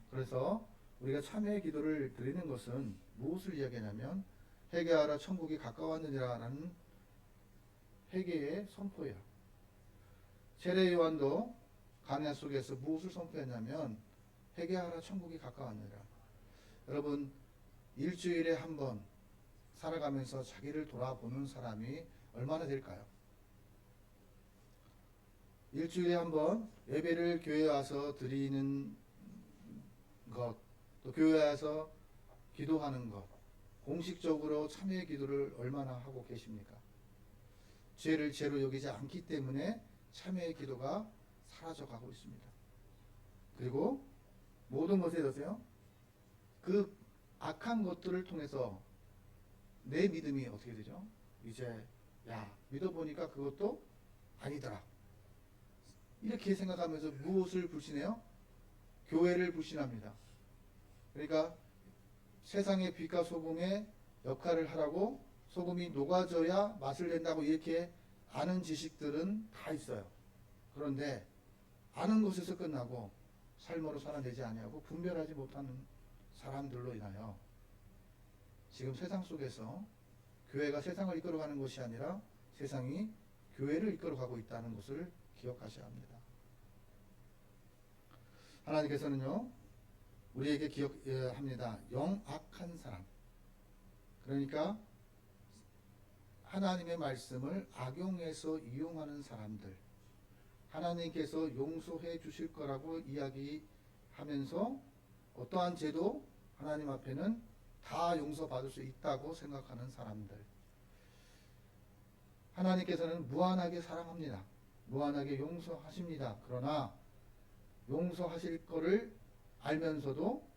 그래서 우리가 참회의 기도를 드리는 것은 무엇을 이야기하냐면 회개하라 천국이 가까웠느니라라는 회개의 선포예요. 세례 요한도 강야 속에서 무엇을 선포했냐면 회개하라 천국이 가까웠느니라. 여러분, 일주일에 한 번 살아가면서 자기를 돌아보는 사람이 얼마나 될까요? 일주일에 한 번 예배를 교회에 와서 드리는 것, 또 교회에 와서 기도하는 것, 공식적으로 참회 기도를 얼마나 하고 계십니까? 죄를 죄로 여기지 않기 때문에 참회의 기도가 사라져가고 있습니다. 그리고 모든 것에 대해서요, 그 악한 것들을 통해서 내 믿음이 어떻게 되죠? 이제 믿어보니까 그것도 아니더라. 이렇게 생각하면서 무엇을 불신해요? 교회를 불신합니다. 그러니까 세상의 빛과 소금의 역할을 하라고 소금이 녹아져야 맛을 낸다고 이렇게 아는 지식들은 다 있어요. 그런데 아는 것에서 끝나고 삶으로 살아내지 아니하고 분별하지 못하는 사람들로 인하여 지금 세상 속에서 교회가 세상을 이끌어가는 것이 아니라 세상이 교회를 이끌어가고 있다는 것을 기억하셔야 합니다. 하나님께서는요, 우리에게 기억합니다. 영악한 사람, 그러니까 하나님의 말씀을 악용해서 이용하는 사람들, 하나님께서 용서해 주실 거라고 이야기하면서 어떠한 죄도 하나님 앞에는 다 용서받을 수 있다고 생각하는 사람들, 하나님께서는 무한하게 사랑합니다. 무한하게 용서하십니다. 그러나 용서하실 것을 알면서도,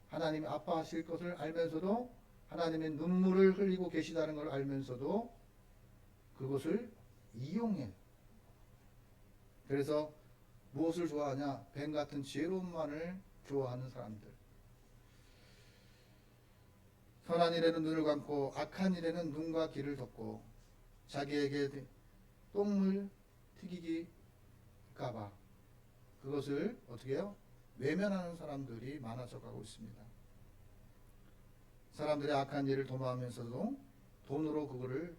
하나님이 아파하실 것을 알면서도, 하나님의 눈물을 흘리고 계시다는 걸 알면서도 그것을 이용해. 그래서 무엇을 좋아하냐? 뱀 같은 지혜로움만을 좋아하는 사람들. 선한 일에는 눈을 감고 악한 일에는 눈과 귀를 덮고 자기에게 똥을 튀기기까봐 그것을 어떻게 해요? 외면하는 사람들이 많아져 가고 있습니다. 사람들의 악한 일을 도모하면서도 돈으로 그거를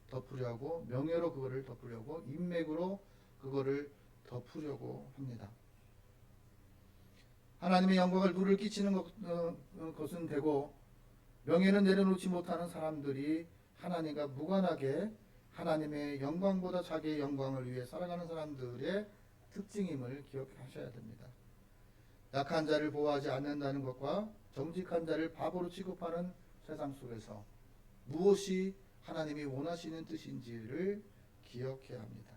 덮으려 하고, 명예로 그거를 덮으려고, 인맥으로 그거를 덮으려고 합니다. 하나님의 영광을 누를 끼치는 것은 되고, 명예는 내려놓지 못하는 사람들이 하나님과 무관하게 하나님의 영광보다 자기의 영광을 위해 살아가는 사람들의 특징임을 기억하셔야 됩니다. 약한 자를 보호하지 않는다는 것과 정직한 자를 바보로 취급하는 세상 속에서 무엇이 하나님이 원하시는 뜻인지를 기억해야 합니다.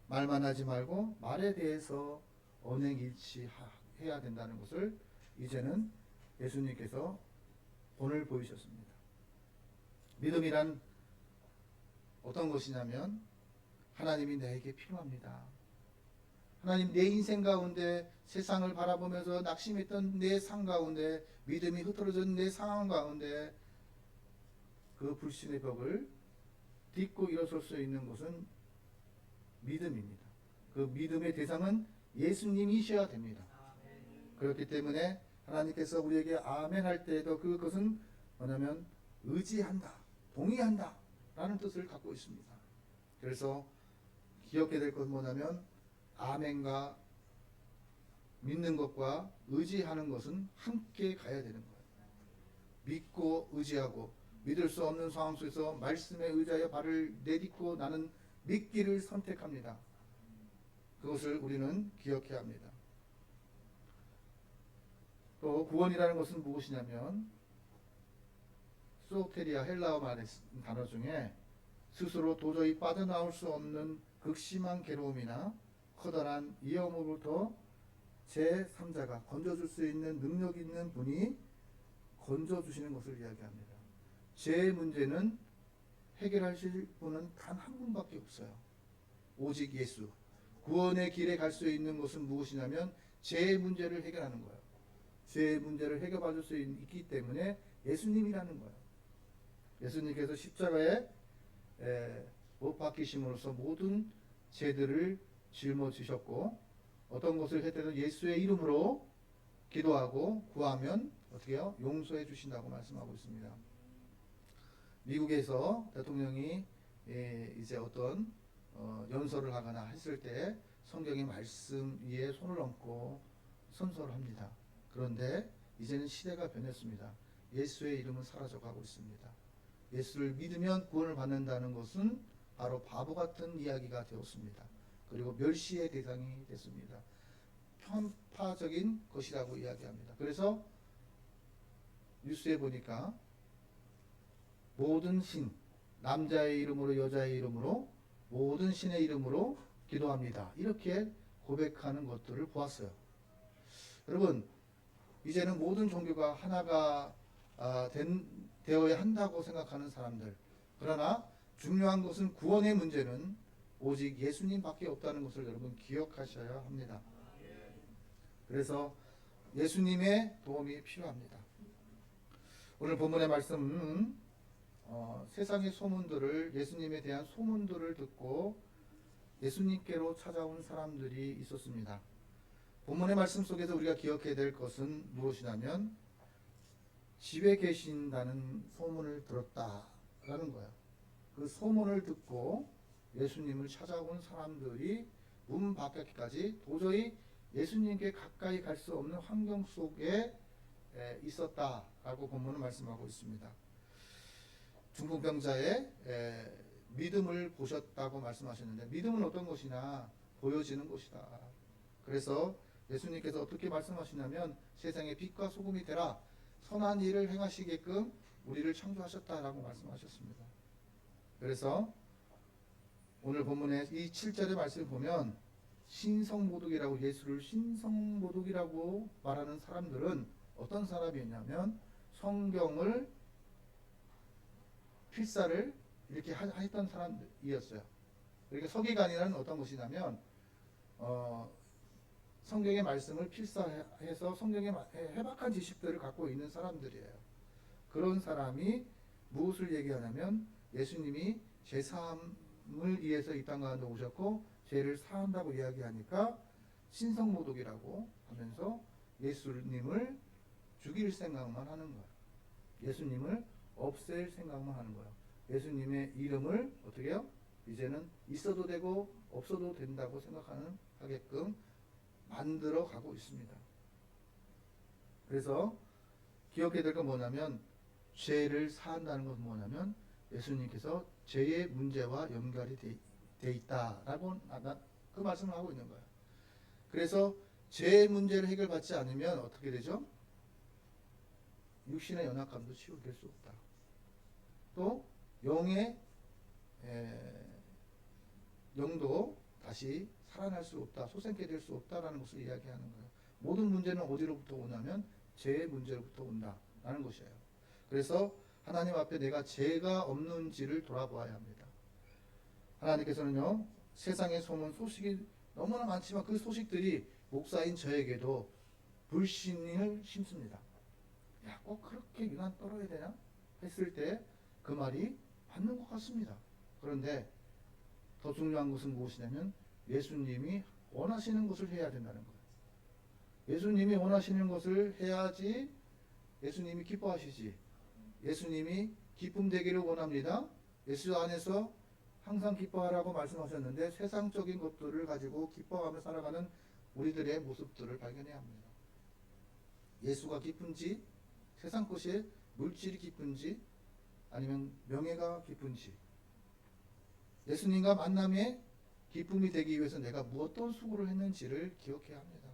말만 하지 말고 말에 대해서 언행일치해야 된다는 것을 이제는 예수님께서 오늘 보이셨습니다. 믿음이란 어떤 것이냐면 하나님이 내게 필요합니다. 하나님, 내 인생 가운데 세상을 바라보면서 낙심했던 내 삶 가운데, 믿음이 흐트러진 내 상황 가운데 그 불신의 벽을 딛고 일어설 수 있는 것은 믿음입니다. 그 믿음의 대상은 예수님이셔야 됩니다. 그렇기 때문에 하나님께서 우리에게 아멘 할 때에도 그것은 뭐냐면 의지한다, 동의한다 라는 뜻을 갖고 있습니다. 그래서 기억해야 될 것은 뭐냐면 아멘과 믿는 것과 의지하는 것은 함께 가야 되는 거예요. 믿고 의지하고 믿을 수 없는 상황 속에서 말씀에 의지하여 발을 내딛고 나는 믿기를 선택합니다. 그것을 우리는 기억해야 합니다. 또 구원이라는 것은 무엇이냐면 소테리아 헬라어 말의 단어 중에 스스로 도저히 빠져나올 수 없는 극심한 괴로움이나 커다란 위험으로부터 제3자가 건져줄 수 있는 능력 있는 분이 건져주시는 것을 이야기합니다. 제 문제는 해결하실 분은 단 한 분밖에 없어요. 오직 예수. 구원의 길에 갈 수 있는 것은 무엇이냐면 제 문제를 해결하는 거예요. 제 문제를 해결받을 수 있기 때문에 예수님이라는 거예요. 예수님께서 십자가에 못 박히심으로써 모든 죄들을 짊어지셨고 어떤 것을 했든 예수의 이름으로 기도하고 구하면 어떻게 해요? 용서해 주신다고 말씀하고 있습니다. 미국에서 대통령이 이제 어떤 연설을 하거나 했을 때 성경의 말씀 위에 손을 얹고 선서를 합니다. 그런데 이제는 시대가 변했습니다. 예수의 이름은 사라져가고 있습니다. 예수를 믿으면 구원을 받는다는 것은 바로 바보 같은 이야기가 되었습니다. 그리고 멸시의 대상이 됐습니다. 편파적인 것이라고 이야기합니다. 그래서 뉴스에 보니까 모든 신, 남자의 이름으로 여자의 이름으로 모든 신의 이름으로 기도합니다. 이렇게 고백하는 것들을 보았어요. 여러분, 이제는 모든 종교가 하나가 되어야 한다고 생각하는 사람들. 그러나 중요한 것은 구원의 문제는 오직 예수님밖에 없다는 것을 여러분 기억하셔야 합니다. 그래서 예수님의 도움이 필요합니다. 오늘 본문의 말씀은 세상의 소문들을 예수님에 대한 소문들을 듣고 예수님께로 찾아온 사람들이 있었습니다. 본문의 말씀 속에서 우리가 기억해야 될 것은 무엇이냐면 집에 계신다는 소문을 들었다라는 거예요. 그 소문을 듣고 예수님을 찾아온 사람들이 문 밖까지 도저히 예수님께 가까이 갈 수 없는 환경 속에 있었다라고 본문은 말씀하고 있습니다. 중풍병자의 믿음을 보셨다고 말씀하셨는데 믿음은 어떤 것이냐? 보여지는 것이다. 그래서 예수님께서 어떻게 말씀하시냐면 세상의 빛과 소금이 되라. 선한 일을 행하시게끔 우리를 창조하셨다라고 말씀하셨습니다. 그래서 오늘 본문의 이 7절의 말씀을 보면 신성모독이라고 예수를 신성모독이라고 말하는 사람들은 어떤 사람이었냐면 성경을 필사를 이렇게 했던 사람이었어요. 그러니까 서기관이라는 어떤 것이냐면 성경의 말씀을 필사해서 성경의 해박한 지식들을 갖고 있는 사람들이에요. 그런 사람이 무엇을 얘기하냐면 예수님이 제3을 위해서 이 땅 가운데 오셨고 죄를 사한다고 이야기하니까 신성모독이라고 하면서 예수님을 죽일 생각만 하는 거예요. 예수님을 없앨 생각만 하는 거예요. 예수님의 이름을 어떻게 해요? 이제는 있어도 되고 없어도 된다고 생각하는 하게끔 만들어 가고 있습니다. 그래서 기억해야 될 건 뭐냐면 죄를 사한다는 것은 뭐냐면 예수님께서 죄의 문제와 연결이 돼 있다라고 그 말씀을 하고 있는 거예요. 그래서 죄의 문제를 해결받지 않으면 어떻게 되죠? 육신의 연약함도 치유될 수 없다. 또 영의 영도 다시 살아날 수 없다. 소생케 될 수 없다라는 것을 이야기하는 거예요. 모든 문제는 어디로부터 오냐면 죄의 문제로부터 온다라는 것이에요. 그래서 하나님 앞에 내가 죄가 없는지를 돌아보아야 합니다. 하나님께서는요, 세상의 소문, 소식이 너무나 많지만 그 소식들이 목사인 저에게도 불신을 심습니다. 야, 꼭 그렇게 유난 떨어야 되나? 했을 때 그 말이 맞는 것 같습니다. 그런데 더 중요한 것은 무엇이냐면 예수님이 원하시는 것을 해야 된다는 거예요. 예수님이 원하시는 것을 해야지 예수님이 기뻐하시지. 예수님이 기쁨 되기를 원합니다. 예수 안에서 항상 기뻐하라고 말씀하셨는데 세상적인 것들을 가지고 기뻐하며 살아가는 우리들의 모습들을 발견해야 합니다. 예수가 기쁜지, 세상 것이 물질이 기쁜지, 아니면 명예가 기쁜지, 예수님과 만남에 기쁨이 되기 위해서 내가 무엇떤 수고를 했는지를 기억해야 합니다.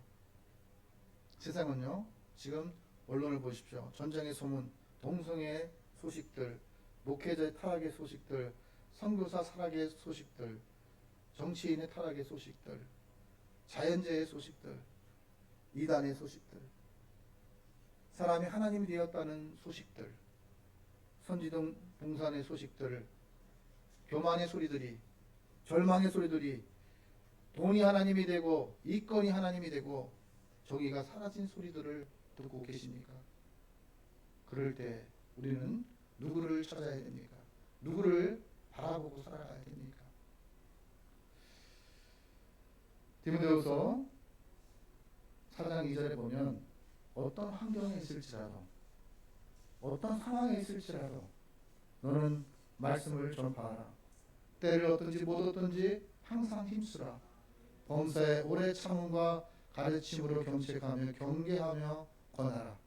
세상은요, 지금 언론을 보십시오. 전쟁의 소문, 동성애 소식들, 목회자의 타락의 소식들, 선교사 타락의 소식들, 정치인의 타락의 소식들, 자연재해의 소식들, 이단의 소식들, 사람이 하나님이 되었다는 소식들, 선지동 봉산의 소식들, 교만의 소리들이, 절망의 소리들이, 돈이 하나님이 되고 이권이 하나님이 되고 정의가 사라진 소리들을 듣고 계십니까? 그럴 때 우리는 누구를 찾아야 됩니까? 누구를 바라보고 살아가야 됩니까? 디모데후서 4장 2절에 보면 어떤 환경에 있을지라도, 어떤 상황에 있을지라도 너는 말씀을 전파하라. 때를 얻든지 못 얻든지 항상 힘쓰라. 범사에 오래 참음과 가르침으로 경책하며 경계하며 권하라.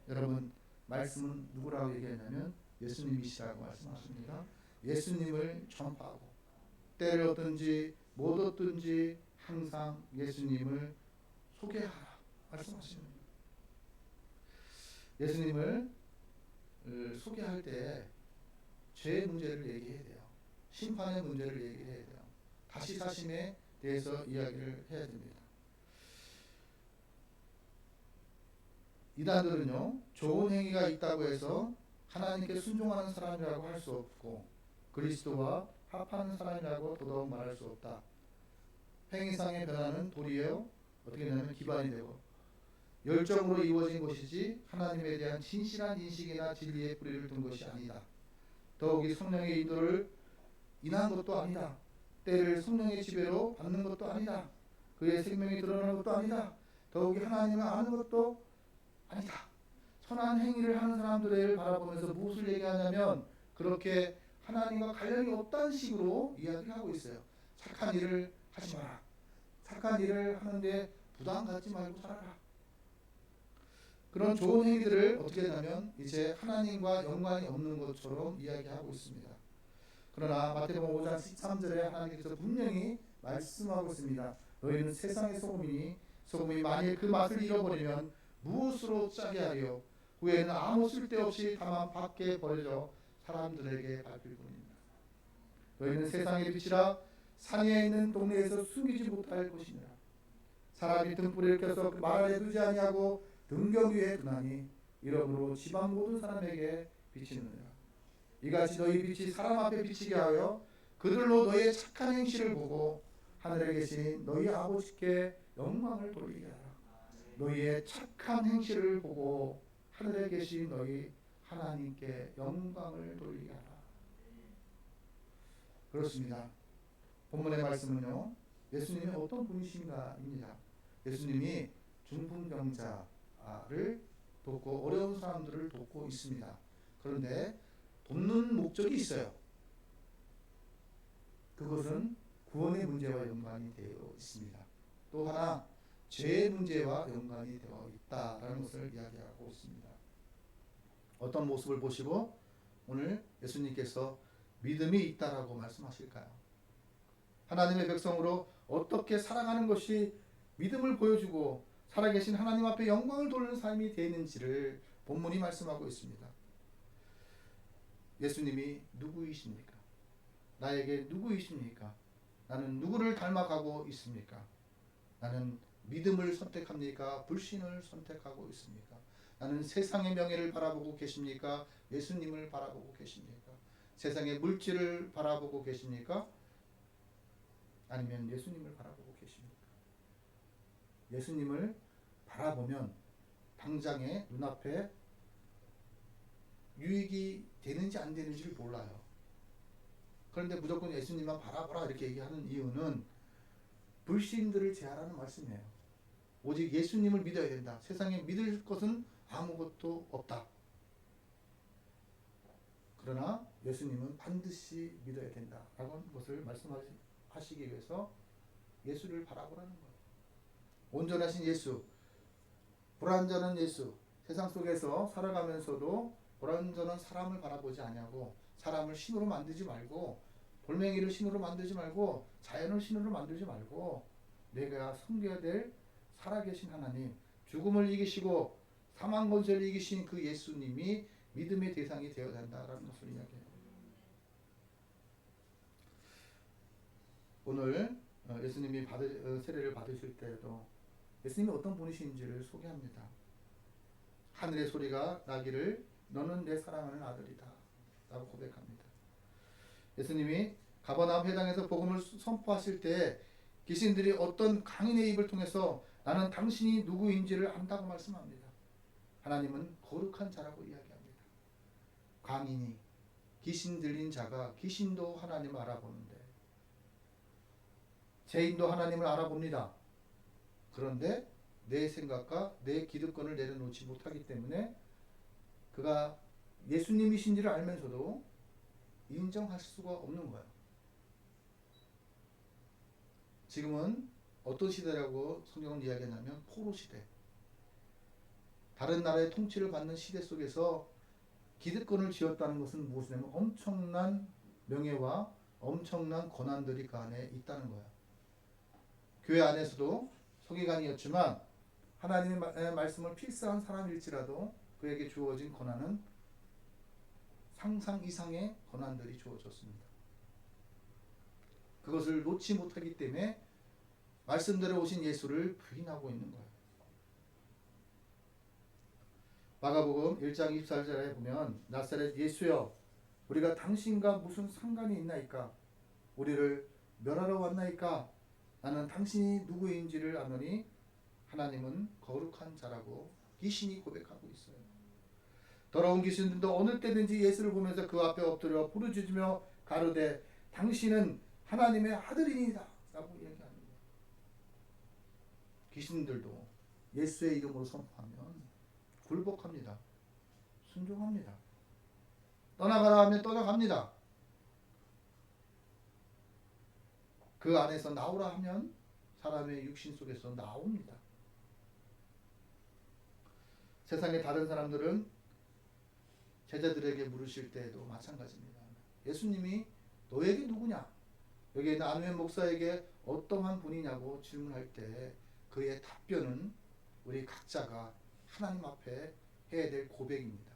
여러분, 말씀은 누구라고 얘기했냐면 예수님이시라고 말씀하십니다. 예수님을 전파하고 때를 얻든지 못 얻든지 항상 예수님을 소개하라 말씀하십니다. 예수님을 소개할 때 죄의 문제를 얘기해야 돼요. 심판의 문제를 얘기해야 돼요. 다시 사심에 대해서 이야기를 해야 됩니다. 이단들은요, 좋은 행위가 있다고 해서 하나님께 순종하는 사람이라고 할 수 없고 그리스도와 합하는 사람이라고 더더욱 말할 수 없다. 행위상의 변화는 도리어 어떻게 되냐면 기반이 되고 열정으로 이루어진 것이지 하나님에 대한 진실한 인식이나 진리의 뿌리를 둔 것이 아니다. 더욱이 성령의 인도를 인한 것도 아니다. 때를 성령의 지배로 받는 것도 아니다. 그의 생명이 드러나는 것도 아니다. 더욱이 하나님을 아는 것도 아니다. 선한 행위를 하는 사람들을 바라보면서 무엇을 얘기하냐면 그렇게 하나님과 관련이 없다는 식으로 이야기를 하고 있어요. 착한 일을 하지 마라. 착한 일을 하는데 부담 갖지 말고 살아라. 그런 좋은 행위들을 어떻게 하냐면 이제 하나님과 연관이 없는 것처럼 이야기하고 있습니다. 그러나 마태복음 5장 13절에 하나님께서 분명히 말씀하고 있습니다. 너희는 세상의 소금이니 소금이 만일 그 맛을 잃어버리면 무엇으로 짜게 하려 후에는 아무 쓸데없이 다만 밖에 버려져 사람들에게 밟힐 뿐입니다. 너희는 세상의 빛이라 산에 있는 동네에서 숨기지 못할 것이니라. 사람이 등불을 켜서 그 말 아래 두지 아니하고 등경 위에 두나니 이러므로 집안 모든 사람에게 비치느니라. 이같이 너희 빛이 사람 앞에 비치게 하여 그들로 너희의 착한 행실을 보고 하늘에 계신 너희 아버지께 영광을 돌리게 하라. 너희의 착한 행실을 보고 하늘에 계신 너희 하나님께 영광을 돌리게 하라. 그렇습니다. 본문의 말씀은요, 예수님이 어떤 분이신가입니다. 예수님이 중풍병자를 돕고 어려운 사람들을 돕고 있습니다. 그런데 돕는 목적이 있어요. 그것은 구원의 문제와 연관이 되어 있습니다. 또 하나 죄의 문제와 연관이 되어 있다라는 것을 이야기하고 있습니다. 어떤 모습을 보시고 오늘 예수님께서 믿음이 있다라고 말씀하실까요? 하나님의 백성으로 어떻게 살아가는 것이 믿음을 보여주고 살아계신 하나님 앞에 영광을 돌리는 삶이 되는지를 본문이 말씀하고 있습니다. 예수님이 누구이십니까? 나에게 누구이십니까? 나는 누구를 닮아가고 있습니까? 나는 믿음을 선택합니까? 불신을 선택하고 있습니까? 나는 세상의 명예를 바라보고 계십니까? 예수님을 바라보고 계십니까? 세상의 물질을 바라보고 계십니까? 아니면 예수님을 바라보고 계십니까? 예수님을 바라보면 당장에 눈앞에 유익이 되는지 안 되는지를 몰라요. 그런데 무조건 예수님만 바라보라 이렇게 얘기하는 이유는 불신들을 제하라는 말씀이에요. 오직 예수님을 믿어야 된다. 세상에 믿을 것은 아무것도 없다. 그러나 예수님은 반드시 믿어야 된다라고 하는 것을 말씀하시기 위해서 예수를 바라보라는 거예요. 온전하신 예수, 불완전한 예수, 세상 속에서 살아가면서도 불완전한 사람을 바라보지 아니하고 사람을 신으로 만들지 말고 돌멩이를 신으로 만들지 말고 자연을 신으로 만들지 말고 내가 섬겨야 될 살아계신 하나님, 죽음을 이기시고 사망 권세를 이기신 그 예수님이 믿음의 대상이 되어야 한다라는 것을 이야기해요. 오늘 예수님이 세례를 받으실 때에도 예수님이 어떤 분이신지를 소개합니다. 하늘의 소리가 나기를 너는 내 사랑하는 아들이다 라고 고백합니다. 예수님이 가버나움 회당에서 복음을 선포하실 때 귀신들이 어떤 강인의 입을 통해서 나는 당신이 누구인지를 안다고 말씀합니다. 하나님은 거룩한 자라고 이야기합니다. 강인이 귀신 들린 자가 귀신도 하나님을 알아보는데 죄인도 하나님을 알아봅니다. 그런데 내 생각과 내 기득권을 내려놓지 못하기 때문에 그가 예수님이신지를 알면서도 인정할 수가 없는 거예요. 지금은 어떤 시대라고 성경은 이야기하냐면 포로 시대. 다른 나라의 통치를 받는 시대 속에서 기득권을 쥐었다는 것은 무엇이냐면 엄청난 명예와 엄청난 권한들이 그 안에 있다는 거예요. 교회 안에서도 서기관이었지만 하나님의 말씀을 필사한 사람일지라도 그에게 주어진 권한은 상상 이상의 권한들이 주어졌습니다. 그것을 놓지 못하기 때문에 말씀대로 오신 예수를 부인하고 있는 거예요. 마가복음 1장 24절에 보면 나사렛 예수여 우리가 당신과 무슨 상관이 있나이까 우리를 멸하러 왔나이까 나는 당신이 누구인지를 아노니 하나님은 거룩한 자라고 귀신이 고백하고 있어요. 더러운 귀신들도 어느 때든지 예수를 보면서 그 앞에 엎드려 부르짖으며 가로되 당신은 하나님의 아들이니이다 라고 이야기하는 거예요. 귀신들도 예수의 이름으로 선포하면 굴복합니다. 순종합니다. 떠나가라 하면 떠나갑니다. 그 안에서 나오라 하면 사람의 육신 속에서 나옵니다. 세상의 다른 사람들은 제자들에게 물으실 때에도 마찬가지입니다. 예수님이 너에게 누구냐? 여기 있는 안우현 목사에게 어떠한 분이냐고 질문할 때 그의 답변은 우리 각자가 하나님 앞에 해야 될 고백입니다.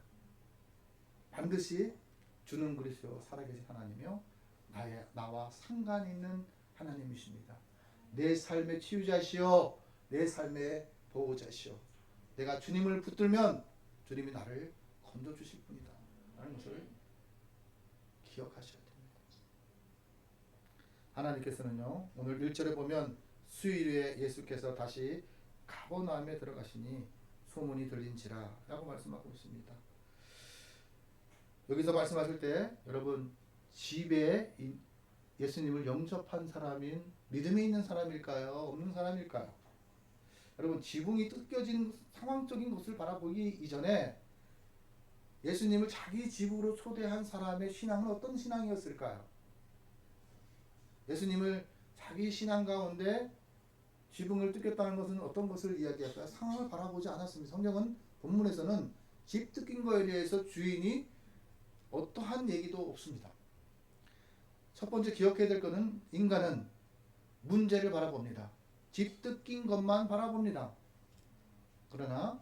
반드시 주는 그리스도 살아계신 하나님이요 나와 상관 있는 하나님이십니다. 내 삶의 치유자시요 내 삶의 보호자시요 내가 주님을 붙들면 주님이 나를 건져주실 분이다 라는 것을 기억하셔야 됩니다. 하나님께서는요 오늘 1절에 보면 수요일에 예수께서 다시 가버나움에 들어가시니 소문이 들린지라 라고 말씀하고 있습니다. 여기서 말씀하실 때 여러분 집에 예수님을 영접한 사람인 믿음에 있는 사람일까요? 없는 사람일까요? 여러분 지붕이 뜯겨진 상황적인 것을 바라보기 이전에 예수님을 자기 집으로 초대한 사람의 신앙은 어떤 신앙이었을까요? 예수님을 자기 신앙 가운데 지붕을 뜯겼다는 것은 어떤 것을 이야기할까요? 상황을 바라보지 않았습니다. 성경은 본문에서는 집 뜯긴 거에 대해서 주인이 어떠한 얘기도 없습니다. 첫 번째 기억해야 될 것은 인간은 문제를 바라봅니다. 집 뜯긴 것만 바라봅니다. 그러나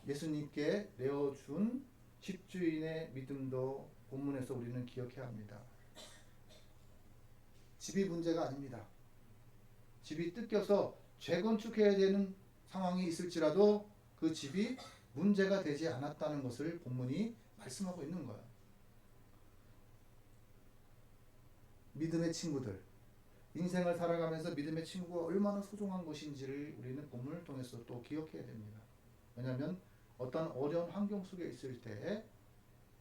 예수님께 내어준 집주인의 믿음도 본문에서 우리는 기억해야 합니다. 집이 문제가 아닙니다. 집이 뜯겨서 재건축해야 되는 상황이 있을지라도 그 집이 문제가 되지 않았다는 것을 본문이 말씀하고 있는 거예요. 믿음의 친구들, 인생을 살아가면서 믿음의 친구가 얼마나 소중한 것인지를 우리는 본문을 통해서 또 기억해야 됩니다. 왜냐하면 어떤 어려운 환경 속에 있을 때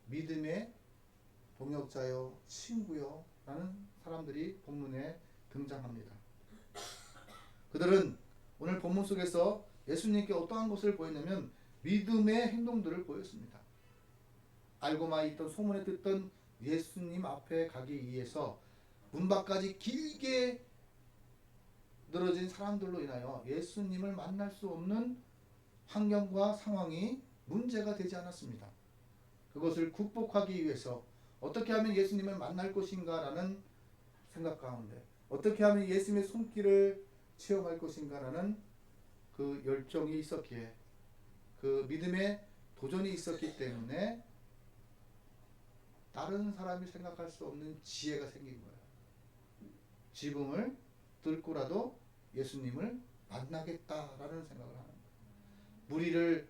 믿음의 동역자요, 친구요, 사람들이 본문에 등장합니다. 그들은 오늘 본문 속에서 예수님께 어떠한 것을 보였냐면 믿음의 행동들을 보였습니다. 알고만 있던 소문에 듣던 예수님 앞에 가기 위해서 문 밖까지 길게 늘어진 사람들로 인하여 예수님을 만날 수 없는 환경과 상황이 문제가 되지 않았습니다. 그것을 극복하기 위해서 어떻게 하면 예수님을 만날 것인가라는 생각 가운데 어떻게 하면 예수님의 손길을 체험할 것인가라는 그 열정이 있었기에 그 믿음의 도전이 있었기 때문에 다른 사람이 생각할 수 없는 지혜가 생긴 거예요. 지붕을 뚫고라도 예수님을 만나겠다라는 생각을 하는 거예요. 무리를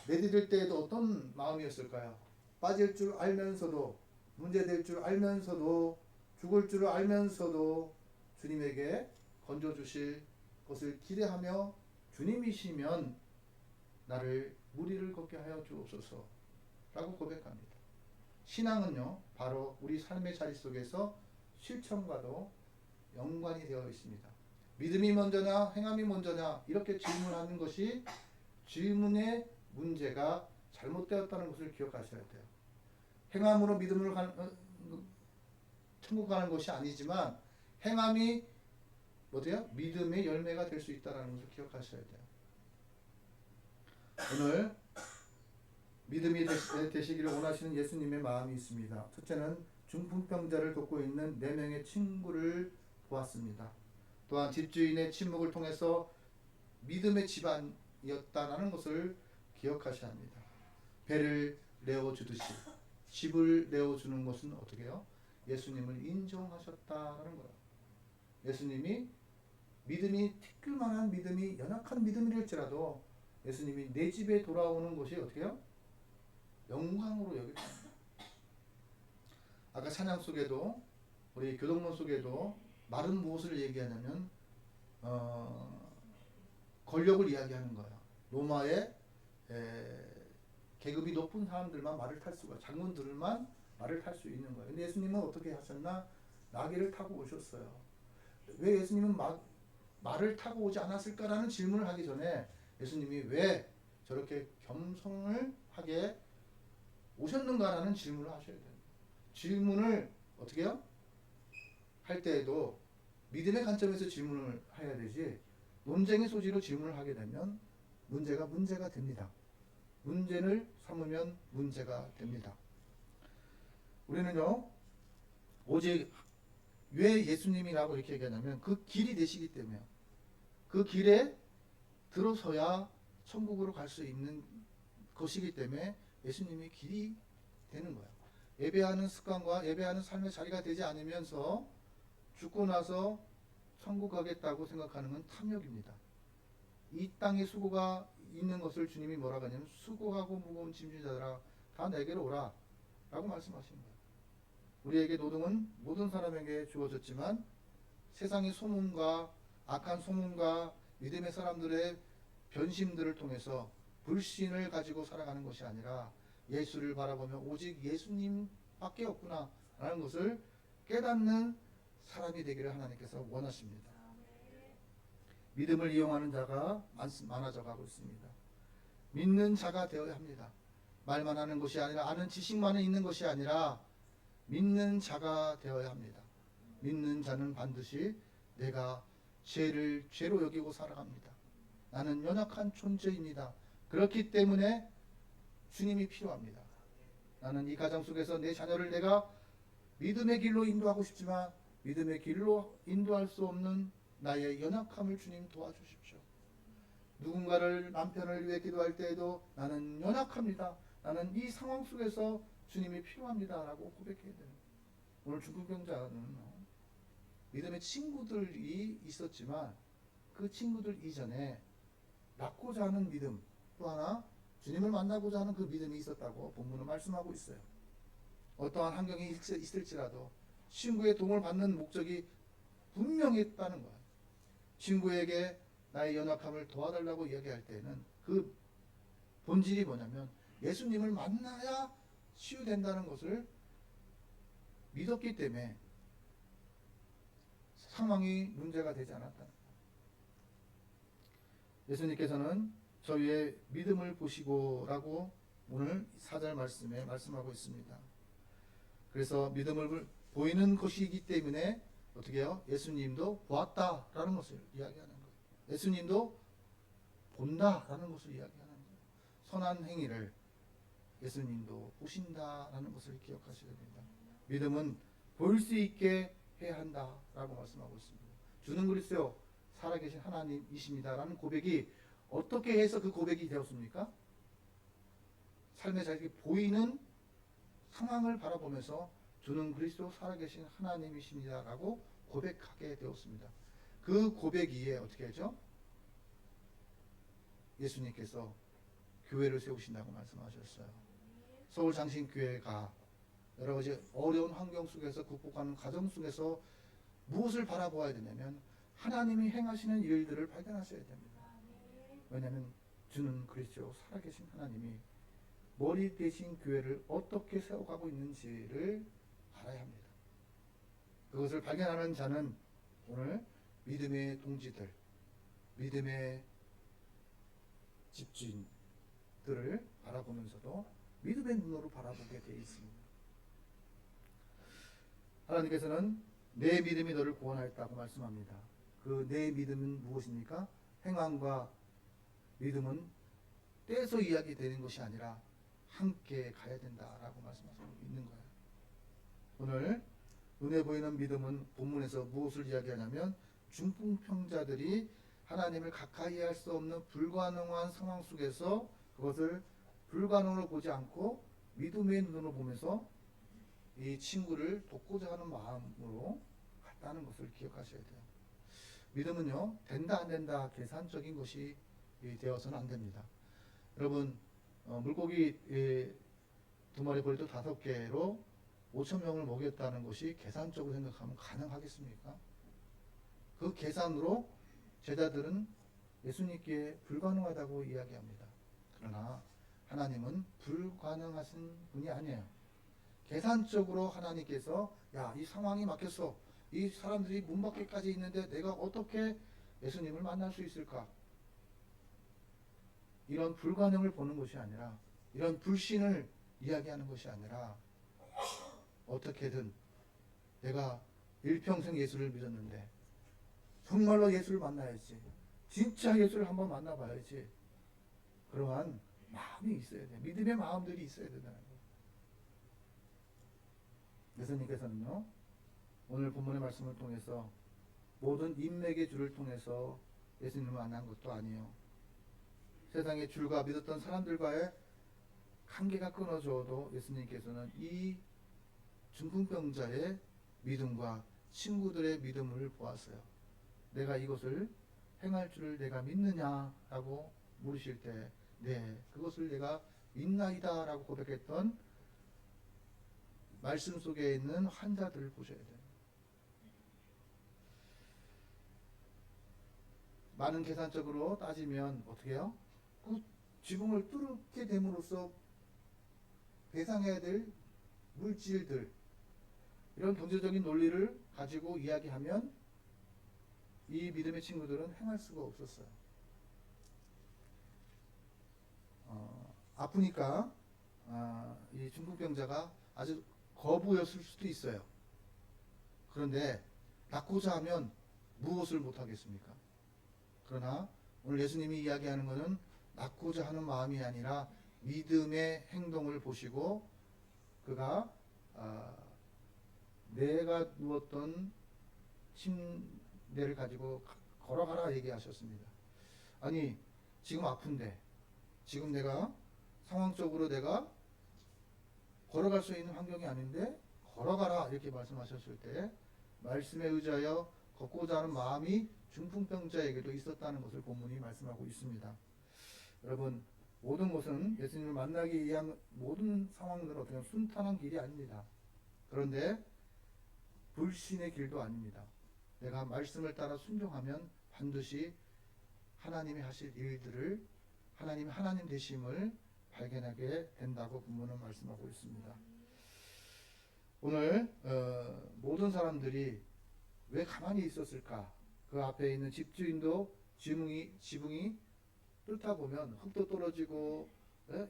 내디딜 때에도 어떤 마음이었을까요? 빠질 줄 알면서도 문제될 줄 알면서도 죽을 줄 알면서도 주님에게 건져주실 것을 기대하며 주님이시면 나를 무리를 걷게 하여 주옵소서 라고 고백합니다. 신앙은요 바로 우리 삶의 자리 속에서 실천과도 연관이 되어 있습니다. 믿음이 먼저냐 행함이 먼저냐 이렇게 질문하는 것이 질문의 문제가 잘못되었다는 것을 기억하셔야 돼요. 행함으로 믿음으로 천국 가는 것이 아니지만 행함이 어때요? 믿음의 열매가 될 수 있다는 것을 기억하셔야 돼요. 오늘 믿음이 되시기를 원하시는 예수님의 마음이 있습니다. 첫째는 중풍병자를 돕고 있는 4명의 친구를 보았습니다. 또한 집주인의 침묵을 통해서 믿음의 집안이었다는 것을 기억하셔야 합니다. 배를 내어주듯이 집을 내어주는 것은 어떻게 해요? 예수님을 인정하셨다는 거예요. 예수님이 믿음이 티끌만한 믿음이 연약한 믿음이랄지라도 예수님이 내 집에 돌아오는 것이 어떻게 해요? 영광으로 여깁니다. 아까 찬양 속에도 우리 교동론 속에도 말은 무엇을 얘기하냐면 권력을 이야기하는 거예요. 로마의 계급이 높은 사람들만 말을 탈 수가 장군들만 말을 탈 수 있는 거예요. 근데 예수님은 어떻게 하셨나? 나귀를 타고 오셨어요. 왜 예수님은 말을 타고 오지 않았을까라는 질문을 하기 전에 예수님이 왜 저렇게 겸손을 하게 오셨는가라는 질문을 하셔야 돼요. 질문을 어떻게 해요? 할 때에도 믿음의 관점에서 질문을 해야 되지 논쟁의 소지로 질문을 하게 되면 문제가 됩니다. 문제를 삼으면 문제가 됩니다. 우리는요 오직 왜 예수님이라고 이렇게 얘기하냐면 그 길이 되시기 때문에요. 그 길에 들어서야 천국으로 갈 수 있는 것이기 때문에 예수님이 길이 되는 거예요. 예배하는 습관과 예배하는 삶의 자리가 되지 않으면서 죽고 나서 천국 가겠다고 생각하는 건 탐욕입니다. 이 땅에 수고가 있는 것을 주님이 뭐라고 하냐면 수고하고 무거운 짐진 자들아 다 내게로 오라 라고 말씀하시는 거예요. 우리에게 노동은 모든 사람에게 주어졌지만 세상의 소문과 악한 소문과 믿음의 사람들의 변심들을 통해서 불신을 가지고 살아가는 것이 아니라 예수를 바라보며 오직 예수님밖에 없구나 라는 것을 깨닫는 사람이 되기를 하나님께서 원하십니다. 믿음을 이용하는 자가 많아져 가고 있습니다. 믿는 자가 되어야 합니다. 말만 하는 것이 아니라 아는 지식만은 있는 것이 아니라 믿는 자가 되어야 합니다. 믿는 자는 반드시 내가 죄를 죄로 여기고 살아갑니다. 나는 연약한 존재입니다. 그렇기 때문에 주님이 필요합니다. 나는 이 가정 속에서 내 자녀를 내가 믿음의 길로 인도하고 싶지만 믿음의 길로 인도할 수 없는 나의 연약함을 주님 도와주십시오. 누군가를 남편을 위해 기도할 때에도 나는 연약합니다. 나는 이 상황 속에서 주님이 필요합니다 라고 고백해야 돼요. 오늘 중풍병자는 믿음의 친구들이 있었지만 그 친구들 이전에 낳고자 하는 믿음 또 하나 주님을 만나고자 하는 그 믿음이 있었다고 본문은 말씀하고 있어요. 어떠한 환경이 있을지라도 친구의 도움을 받는 목적이 분명히 있다는 거예요. 친구에게 나의 연약함을 도와달라고 이야기할 때는 그 본질이 뭐냐면 예수님을 만나야 치유된다는 것을 믿었기 때문에 상황이 문제가 되지 않았다. 예수님께서는 저희의 믿음을 보시고라고 오늘 4절 말씀에 말씀하고 있습니다. 그래서 믿음을 보이는 것이기 때문에 어떻게 해요? 예수님도 보았다라는 것을 이야기하는 거예요. 예수님도 본다라는 것을 이야기하는 거예요. 선한 행위를 예수님도 보신다라는 것을 기억하셔야 됩니다. 믿음은 볼 수 있게 해야 한다라고 말씀하고 있습니다. 주는 그리스도 살아계신 하나님이십니다라는 고백이 어떻게 해서 그 고백이 되었습니까? 삶의 자식이 보이는 상황을 바라보면서 주는 그리스도 살아계신 하나님이십니다라고 고백하게 되었습니다. 그 고백 위에 어떻게 하죠? 예수님께서 교회를 세우신다고 말씀하셨어요. 서울장신교회가 여러 가지 어려운 환경 속에서 극복하는 과정 속에서 무엇을 바라보아야 되냐면 하나님이 행하시는 일들을 발견하셔야 됩니다. 왜냐하면 주는 그리스도 살아계신 하나님이 머리 대신 교회를 어떻게 세워가고 있는지를 알아야 합니다. 그것을 발견하는 자는 오늘 믿음의 동지들, 믿음의 집주인들을 바라보면서도 믿음의 눈으로 바라보게 되어 있습니다. 하나님께서는 내 믿음이 너를 구원하였다고 말씀합니다. 그 내 믿음은 무엇입니까? 행함과 믿음은 떼서 이야기되는 것이 아니라 함께 가야 된다라고 말씀하고 있는 거예요. 오늘 눈에 보이는 믿음은 본문에서 무엇을 이야기하냐면 중풍병자들이 하나님을 가까이 할 수 없는 불가능한 상황 속에서 그것을 불가능으로 보지 않고 믿음의 눈으로 보면서 이 친구를 돕고자 하는 마음으로 갔다는 것을 기억하셔야 돼요. 믿음은요, 된다 안 된다 계산적인 것이 되어서는 안 됩니다. 여러분, 물고기 2마리 버리도 5개로 5,000명을 먹였다는 것이 계산적으로 생각하면 가능하겠습니까? 그 계산으로 제자들은 예수님께 불가능하다고 이야기합니다. 그러나 하나님은 불가능하신 분이 아니에요. 계산적으로 하나님께서 야, 이 상황이 막혔어. 이 사람들이 문 밖에까지 있는데 내가 어떻게 예수님을 만날 수 있을까? 이런 불가능을 보는 것이 아니라, 이런 불신을 이야기하는 것이 아니라, 어떻게든 내가 일평생 예수를 믿었는데 정말로 예수를 만나야지, 진짜 예수를 한번 만나봐야지, 그러한 마음이 있어야 돼. 믿음의 마음들이 있어야 된다는 거예요. 예수님께서는요, 오늘 본문의 말씀을 통해서 모든 인맥의 줄을 통해서 예수님을 만난 것도 아니에요. 세상의 줄과 믿었던 사람들과의 관계가 끊어져도 예수님께서는 이 중풍병자의 믿음과 친구들의 믿음을 보았어요. 내가 이것을 행할 줄을 내가 믿느냐라고 물으실 때, 네, 그것을 내가 믿나이다 라고 고백했던 말씀 속에 있는 환자들을 보셔야 돼요. 많은 계산적으로 따지면 어떻게 해요? 그 지붕을 뚫게 됨으로써 배상해야 될 물질들, 이런 경제적인 논리를 가지고 이야기하면 이 믿음의 친구들은 행할 수가 없었어요. 아프니까 이 중풍병자가 아주 거부였을 수도 있어요. 그런데 낫고자 하면 무엇을 못하겠습니까? 그러나 오늘 예수님이 이야기하는 것은 낫고자 하는 마음이 아니라 믿음의 행동을 보시고 그가 내가 누웠던 침대를 가지고 걸어가라 얘기하셨습니다. 아니, 지금 아픈데, 지금 내가 상황적으로 내가 걸어갈 수 있는 환경이 아닌데 걸어가라 이렇게 말씀하셨을 때 말씀에 의지하여 걷고자 하는 마음이 중풍병자에게도 있었다는 것을 본문이 말씀하고 있습니다. 여러분, 모든 것은 예수님을 만나기 위한 모든 상황들은 어떻게 보면 순탄한 길이 아닙니다. 그런데 불신의 길도 아닙니다. 내가 말씀을 따라 순종하면 반드시 하나님이 하실 일들을, 하나님이 하나님 되심을 발견하게 된다고 본문은 말씀하고 있습니다. 오늘 모든 사람들이 왜 가만히 있었을까? 그 앞에 있는 집주인도 지붕이 뚫다 보면 흙도 떨어지고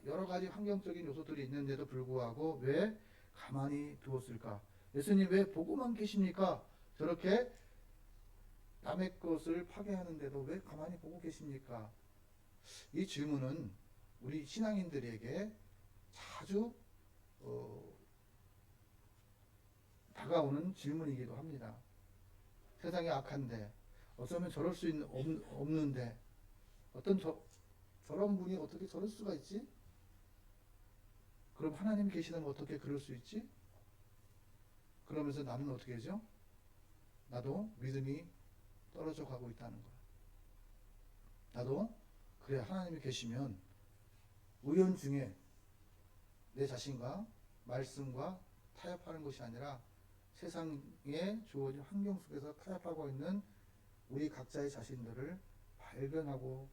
여러 가지 환경적인 요소들이 있는데도 불구하고 왜 가만히 두었을까? 예수님 왜 보고만 계십니까? 저렇게 남의 것을 파괴하는데도 왜 가만히 보고 계십니까? 이 질문은 우리 신앙인들에게 자주 다가오는 질문이기도 합니다. 세상이 악한데 어쩌면 저럴 수 없는데 저런 분이 어떻게 저럴 수가 있지? 그럼 하나님 계시다면 어떻게 그럴 수 있지? 그러면서 나는 어떻게 하죠? 나도 믿음이 떨어져 가고 있다는 거야. 나도 그래 하나님이 계시면 우연중에 내 자신과 말씀과 타협하는 것이 아니라 세상에 주어진 환경 속에서 타협하고 있는 우리 각자의 자신들을 발견하고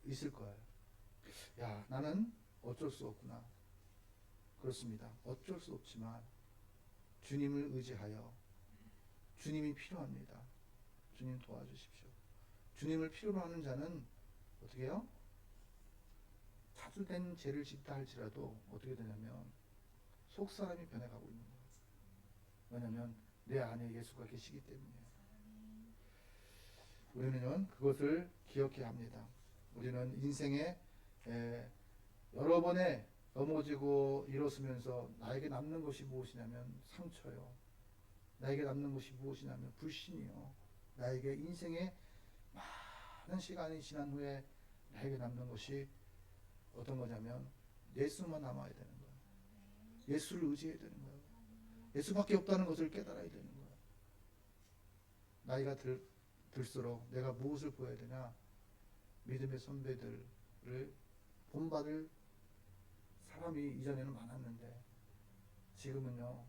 있을 거예요. 야, 나는 어쩔 수 없구나. 그렇습니다. 어쩔 수 없지만 주님을 의지하여 주님이 필요합니다. 주님 도와주십시오. 주님을 필요로 하는 자는 어떻게 해요? 자주된 죄를 짓다 할지라도 어떻게 되냐면 속사람이 변해가고 있는 거예요. 왜냐하면 내 안에 예수가 계시기 때문이에요. 우리는 그것을 기억해야 합니다. 우리는 인생에 여러 번에 넘어지고 일어서면서 나에게 남는 것이 무엇이냐면 상처요. 나에게 남는 것이 무엇이냐면 불신이요. 나에게 인생에 많은 시간이 지난 후에 나에게 남는 것이 어떤 거냐면 예수만 남아야 되는 거예요. 예수를 의지해야 되는 거예요. 예수밖에 없다는 것을 깨달아야 되는 거예요. 나이가 들수록 내가 무엇을 보여야 되냐? 믿음의 선배들을 본받을 사람이 이전에는 많았는데 지금은요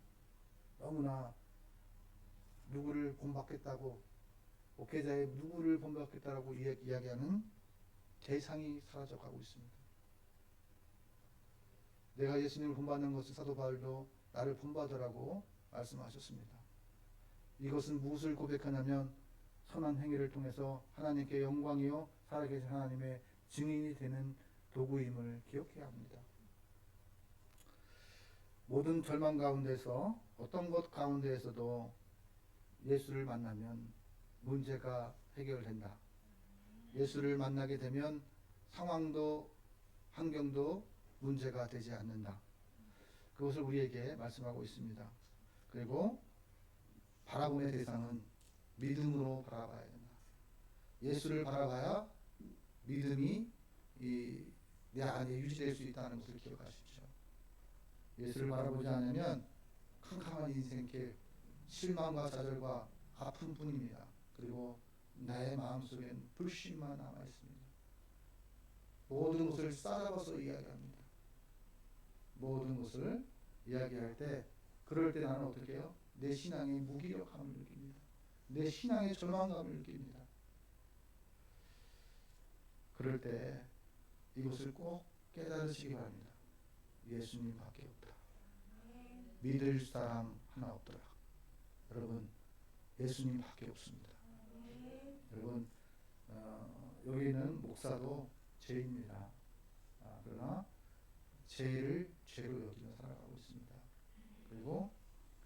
너무나 누구를 본받겠다고 목회자의 누구를 본받겠다라고 이야기하는 대상이 사라져가고 있습니다. 내가 예수님을 본받는 것은 사도 바울도 나를 본받으라고 말씀하셨습니다. 이것은 무엇을 고백하냐면 선한 행위를 통해서 하나님께 영광이요 살아계신 하나님의 증인이 되는 도구임을 기억해야 합니다. 모든 절망 가운데서 어떤 것 가운데에서도 예수를 만나면 문제가 해결된다. 예수를 만나게 되면 상황도 환경도 문제가 되지 않는다. 그것을 우리에게 말씀하고 있습니다. 그리고 바라봄의 대상은 믿음으로 바라봐야 된다. 예수를 바라봐야 믿음이 내 안에 유지될 수 있다는 것을 기억하십시오. 예수를 바라보지 않으면 캄캄한 인생길, 실망과 좌절과 아픔뿐입니다. 그리고 나의 마음속엔 불신만 남아 있습니다. 모든 것을 싸잡아서 이야기합니다. 모든 것을 이야기할 때 그럴 때 나는 어떻게 해요? 내 신앙의 무기력함을 느낍니다. 내 신앙의 절망감을 느낍니다. 그럴 때 이것을 꼭 깨달으시기 바랍니다. 예수님밖에 없다. 믿을 사람 하나 없더라. 여러분 예수님밖에 없습니다. 여러분 여기는 목사도 죄입니다. 그러나 죄를 죄로 여기며 살아가고 있습니다. 그리고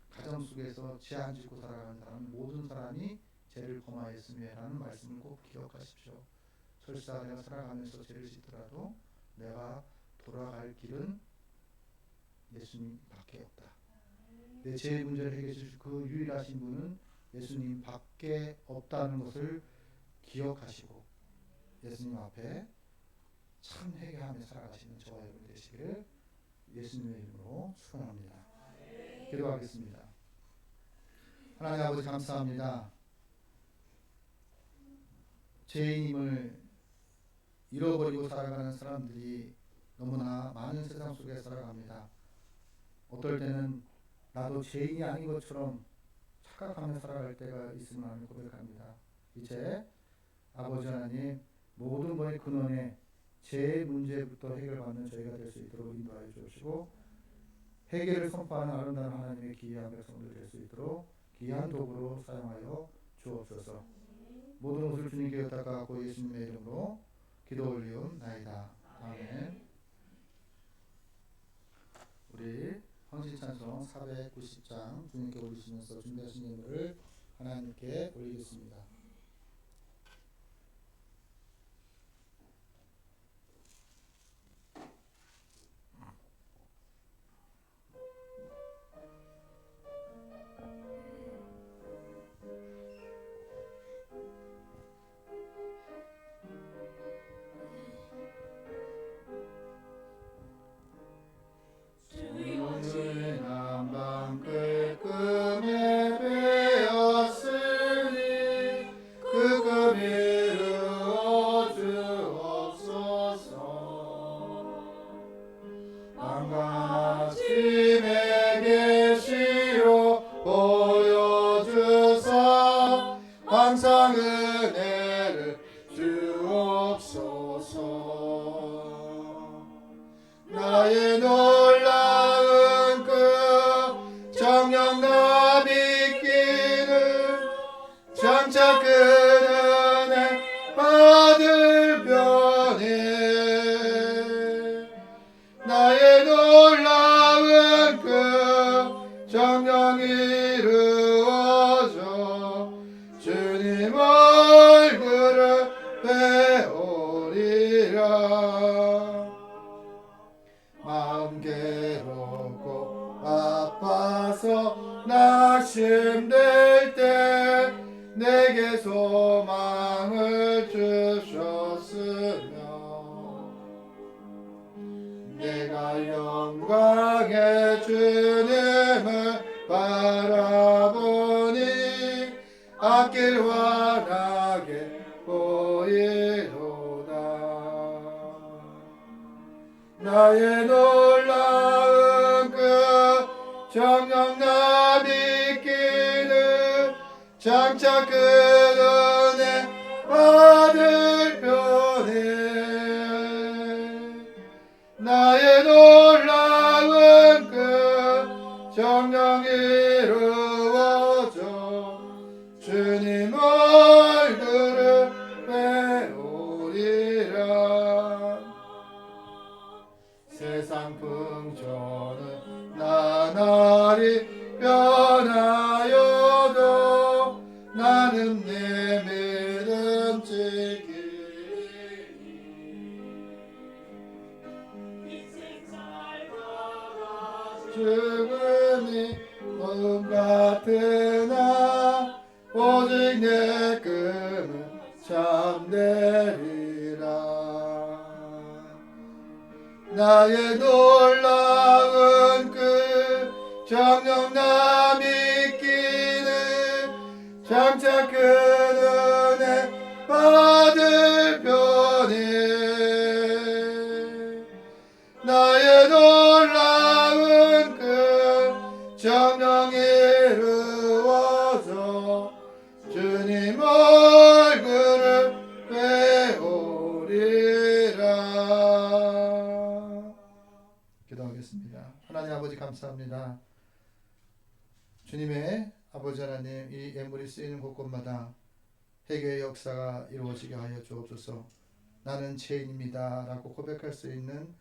가정 속에서 죄 안 짓고 살아가는 사람 모든 사람이 죄를 범하였음이라는 말씀을 꼭 기억하십시오. 설사 내가 살아가면서 죄를 짓더라도 내가 돌아갈 길은 예수님밖에 없다. 내 죄의 문제를 해결해 주실 그 유일하신 분은 예수님밖에 없다는 것을 기억하시고 예수님 앞에 참 회개하며 살아가시는 저와 여러분 되시기를 예수님의 이름으로 축원합니다. 기도하겠습니다. 하나님 아버지 감사합니다. 죄인임을 잃어버리고 살아가는 사람들이 너무나 많은 세상 속에 살아갑니다. 어떨 때는 나도 죄인이 아닌 것처럼 착각하며 살아갈 때가 있음을 하나님 고백합니다. 이제 아버지 하나님 모든 번의 근원에 죄의 문제부터 해결받는 저희가 될 수 있도록 인도하여 주시고 회개를 선포하는 아름다운 하나님의 귀한 백성들 될 수 있도록 귀한 도구로 사용하여 주옵소서. 모든 것을 주님께 의탁하고 예수님의 이름으로 기도 올리옵나이다. 아멘. 우리 헌신찬송 490장 주님께 올리시면서 준비하신 예물을 하나님께 올리겠습니다. 주의 남방 끄끔에 베었으니 그 금 이루어 주옵소서. 밤과 아침에 계시로 보여주사 항상 은혜를 주옵소서. 나의 놀라운 그 정령 나 믿기는 장차 그 은혜 받을 변에 나의 놀라운 그 정령 이루어져 주님 얼굴을 배우리라. 마음 괴롭고 아파서 낙심될 때 내게 소망을 주셨으며 내가 영광의 주님을 바라보니 앞길 환하게 보이도다. 나의 놀라운 그 정령 나 믿기는 장차 그 은혜 받을 변에 나의 놀라운 그 정령 이루어져 주님 얼굴을 배우리라. 세상 풍조는 나날이 변하여도 나는 내 믿음 지키리. 인생 살다가 죽음이 마음 같으나 오직 내 꿈은 참되리라. 나의 놀라운 그 정령 나 믿기는 장차 그 은혜 받을 변에 나의 놀라운 그 정령 이루어져 주님 얼굴을 배우리라. 기도하겠습니다. 하나님 아버지 감사합니다. 주님의 아버지 하나님, 이 예물이 쓰이는 곳곳마다 회개의 역사가 이루어지게 하여 주옵소서. 나는 죄인입니다 라고 고백할 수 있는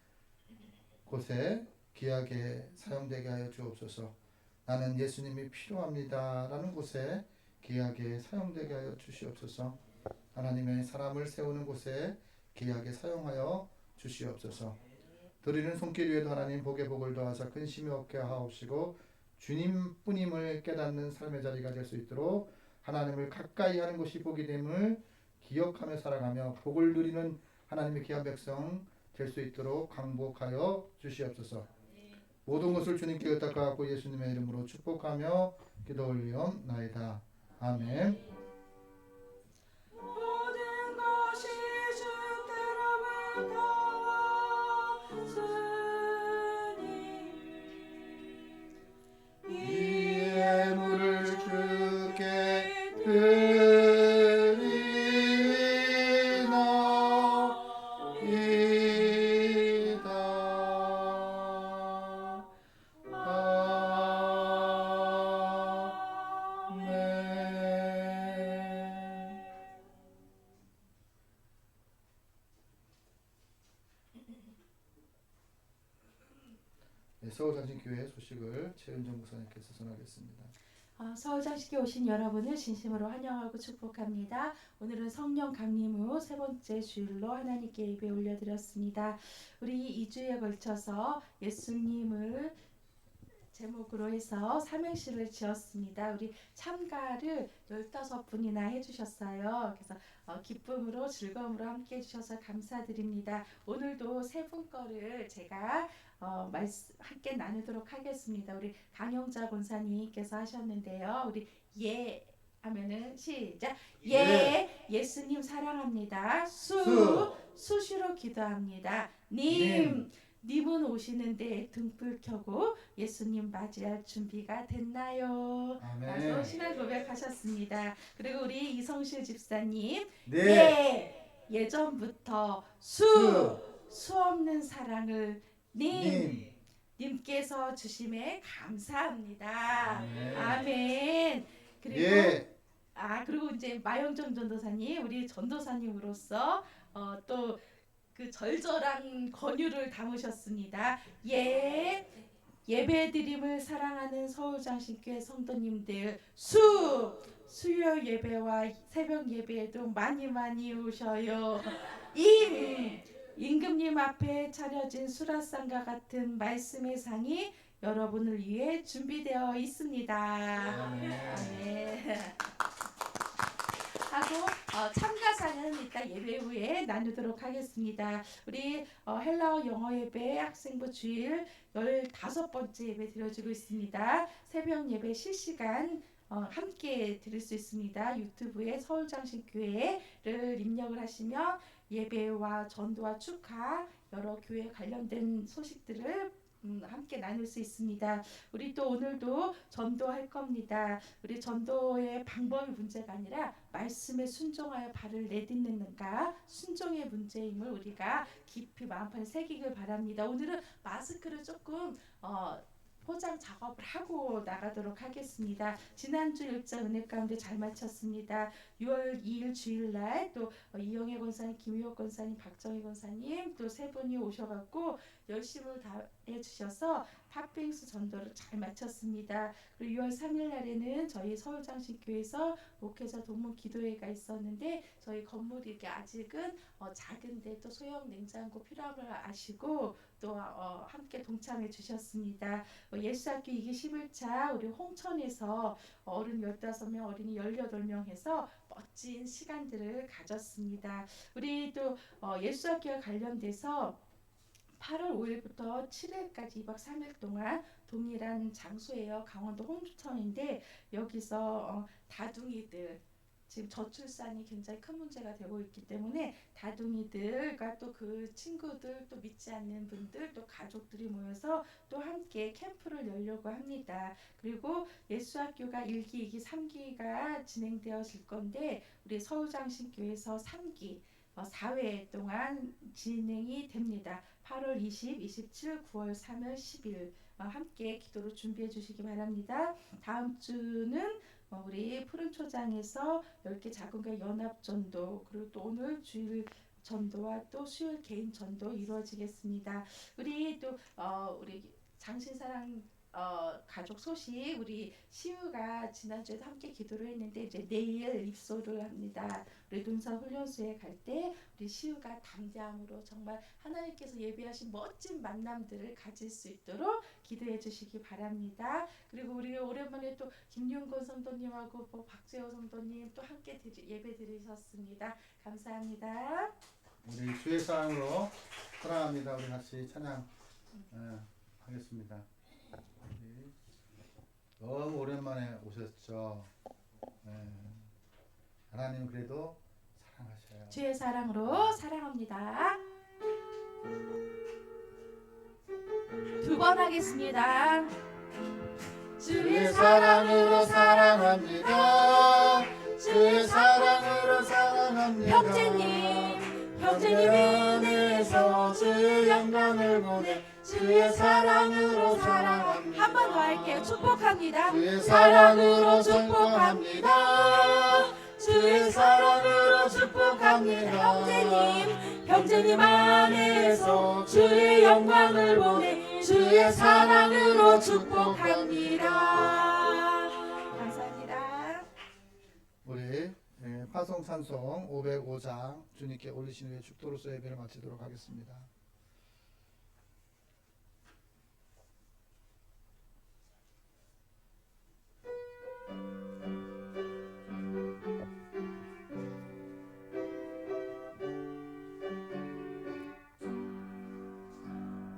곳에 귀하게 사용되게 하여 주옵소서. 나는 예수님이 필요합니다 라는 곳에 귀하게 사용되게 하여 주시옵소서. 하나님의 사람을 세우는 곳에 귀하게 사용하여 주시옵소서. 드리는 손길 위에도 하나님 복의 복을 더하사 근심이 없게 하옵시고 주님뿐임을 깨닫는 삶의 자리가 될 수 있도록 하나님을 가까이 하는 것이 복이 됨을 기억하며 살아가며 복을 누리는 하나님의 귀한 백성 될 수 있도록 강복하여 주시옵소서. 모든 것을 주님께 의탁하고 예수님의 이름으로 축복하며 기도 올리옵나이다. 아멘. 모든 것이 주께로부터 왔으니 이 예물을 주께 드리나이다. 서울장신교회 소식을 최은정 목사님께서 전하겠습니다. 서울장식에 오신 여러분을 진심으로 환영하고 축복합니다. 오늘은 성령 강림 후 세 번째 주일로 하나님께 예배 올려드렸습니다. 우리 2주에 걸쳐서 예수님을 제목으로 해서 삼행시를 지었습니다. 우리 참가를 15분이나 해주셨어요. 그래서 기쁨으로 즐거움으로 함께 해주셔서 감사드립니다. 오늘도 세 분 거를 제가 함께 나누도록 하겠습니다. 우리 강영자 권사님께서 하셨는데요. 우리 예 하면은 시작. 예수님 사랑합니다. 수시로 기도합니다. 님은 오시는데 등불 켜고 예수님 맞이할 준비가 됐나요? 아멘. 라고 신앙 고백하셨습니다. 그리고 우리 이성실 집사님 예전부터 수 없는 사랑을 님께서 주심에 감사합니다. 아멘. 그리고 그리고 이제 마영정 전도사님, 우리 전도사님으로서 또 그 절절한 권유를 담으셨습니다. 예배드림을 사랑하는 서울장신교회 성도님들 수요 예배와 새벽 예배에도 많이 오셔요. 임금님 앞에 차려진 수라상과 같은 말씀의 상이 여러분을 위해 준비되어 있습니다. 아멘. 하고 참가상은 이따 예배 후에 나누도록 하겠습니다. 우리 헬라어 영어 예배 학생부 주일 15번째 예배 드려지고 있습니다. 새벽 예배 실시간 함께 들을 수 있습니다. 유튜브에 서울장신교회를 입력을 하시면 예배와 전도와 축하 여러 교회 관련된 소식들을 함께 나눌 수 있습니다. 우리 또 오늘도 전도할 겁니다. 우리 전도의 방법이 문제가 아니라 말씀에 순종하여 발을 내딛는가 순종의 문제임을 우리가 깊이 마음판에 새기길 바랍니다. 오늘은 마스크를 조금 포장 작업을 하고 나가도록 하겠습니다. 지난주 일정 은혜 가운데 잘 마쳤습니다. 6월 2일 주일날 또 이영애 권사님, 김희옥 권사님, 박정희 권사님 또 세 분이 오셔갖고 열심을 다해 주셔서 팥빙수 전도를 잘 마쳤습니다. 그리고 6월 3일 날에는 저희 서울장신교회에서 목회자 동문 기도회가 있었는데 저희 건물이 이렇게 아직은 작은데 또 소형 냉장고 필요함을 아시고 또 함께 동참해 주셨습니다. 예수학교 2기 11차 우리 홍천에서 어른 15명, 어린이 18명 해서 멋진 시간들을 가졌습니다. 우리 또 예수학교와 관련돼서 8월 5일부터 7일까지 2박 3일 동안 동일한 장소예요. 강원도 홍주천인데 여기서 다둥이들 지금 저출산이 굉장히 큰 문제가 되고 있기 때문에 다둥이들과 또 그 친구들 또 믿지 않는 분들 또 가족들이 모여서 또 함께 캠프를 열려고 합니다. 그리고 예수학교가 1기, 2기, 3기가 진행되어질 건데 우리 서울장신교회에서 3기 4회 동안 진행이 됩니다. 8월 20, 27, 9월 3일, 10일 함께 기도로 준비해 주시기 바랍니다. 다음 주는 우리 푸른초장에서 10개 작은교회 연합전도 그리고 또 오늘 주일 전도와 또 수요일 개인 전도 이루어지겠습니다. 우리 또 우리 장신사랑 가족 소식 우리 시우가 지난주에도 함께 기도를 했는데 이제 내일 입소를 합니다. 우리 논사훈련소에 갈 때 우리 시우가 담대함으로 정말 하나님께서 예비하신 멋진 만남들을 가질 수 있도록 기도해 주시기 바랍니다. 그리고 우리 오랜만에 또 김윤건 성도님하고 박재호 성도님 또 함께 예배 드리셨습니다. 감사합니다. 우리 주의 사랑으로 사랑합니다. 우리 같이 찬양 하겠습니다. 너무 오랜만에 오셨죠. 하나님 그래도 사랑하셔요. 주의 사랑으로 사랑합니다. 두 번 하겠습니다. 주의 사랑으로 사랑합니다. 주의 사랑으로 사랑합니다. 형제님 안에서 주의 영광을 보내 주의 사랑으로 사랑합니다. 한 번 더 할게요. 축복합니다. 주의 사랑으로 축복합니다. 주의 사랑으로 축복합니다. 형제님 안에서 주의 영광을 보내 주의 사랑으로 축복합니다. 감사합니다. 우리 파송산송 505장 주님께 올리신 후에 축도로서 예배를 마치도록 하겠습니다.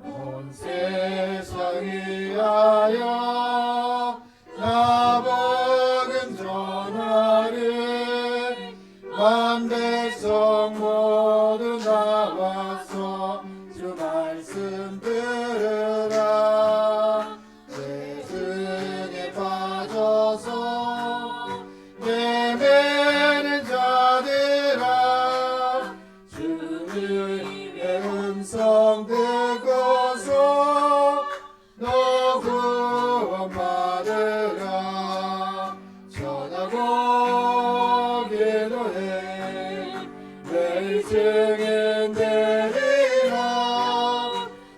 온 세상이 위하여 나복음 전하리 만백성 모두 나와서 주 말씀 들으라 세상에 빠져서 내매는 자들아 주님의 음성 듣고서 너 구원 받으라 전하고 기도해 내 증인 되리라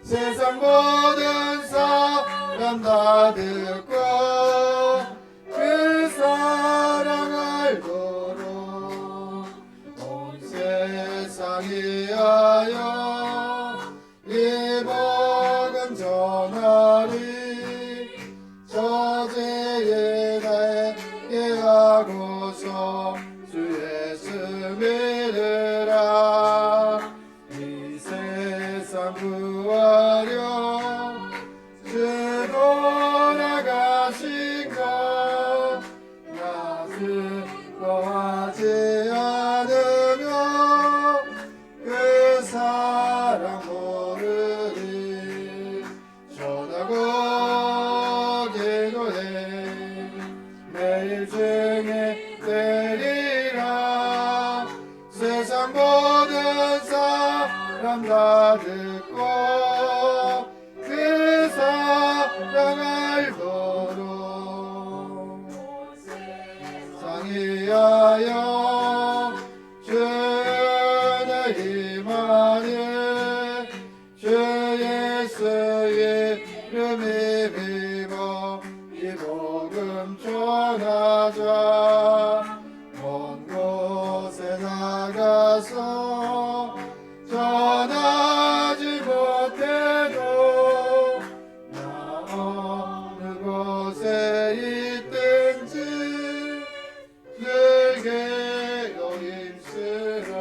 세상 모든 사람 다 듣고 그 사랑 알도록 온 세상이 위하여 이 복음 전하리 저제에 나에게 하고서 주 예수 믿으라 이 세상 구하려 주 돌아가신 것 나 슬퍼하지 않으며 그 사랑 모르리 전하고 기도해 매일 중에 되리라 세상 모든 사람 다 듣고 그 사랑 알도록 세상이 위하여 주의 임하니 주 예수의 이름에 믿어 이 복음 전하자 먼 곳에 나가서 전하지 못해도 나 어느 곳에 있든지 내게 힘쓰라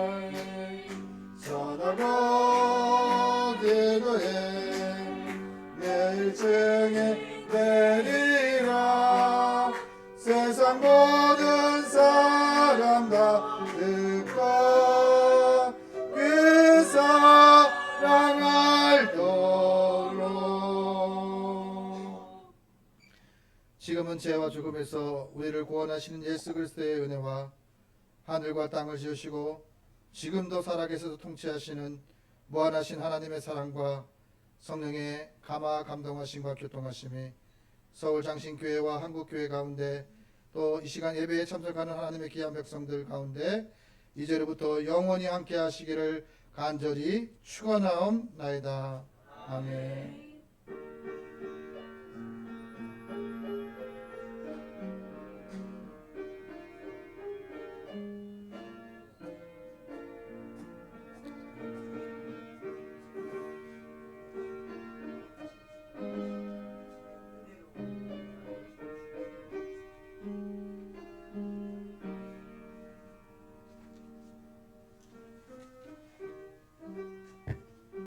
전하고 기도해 내 증에 내리라 세상 모든 사람 다 듣고 그 사랑 알도록 지금은 죄와 죽음에서 우리를 구원하시는 예수 그리스도의 은혜와 하늘과 땅을 지으시고 지금도 살아계셔서 통치하시는 무한하신 하나님의 사랑과 성령의 감화 감동하심과 교통하심이 서울 장신교회와 한국교회 가운데 또 이 시간 예배에 참석하는 하나님의 귀한 백성들 가운데 이제로부터 영원히 함께 하시기를 간절히 축원하옵나이다. 아멘.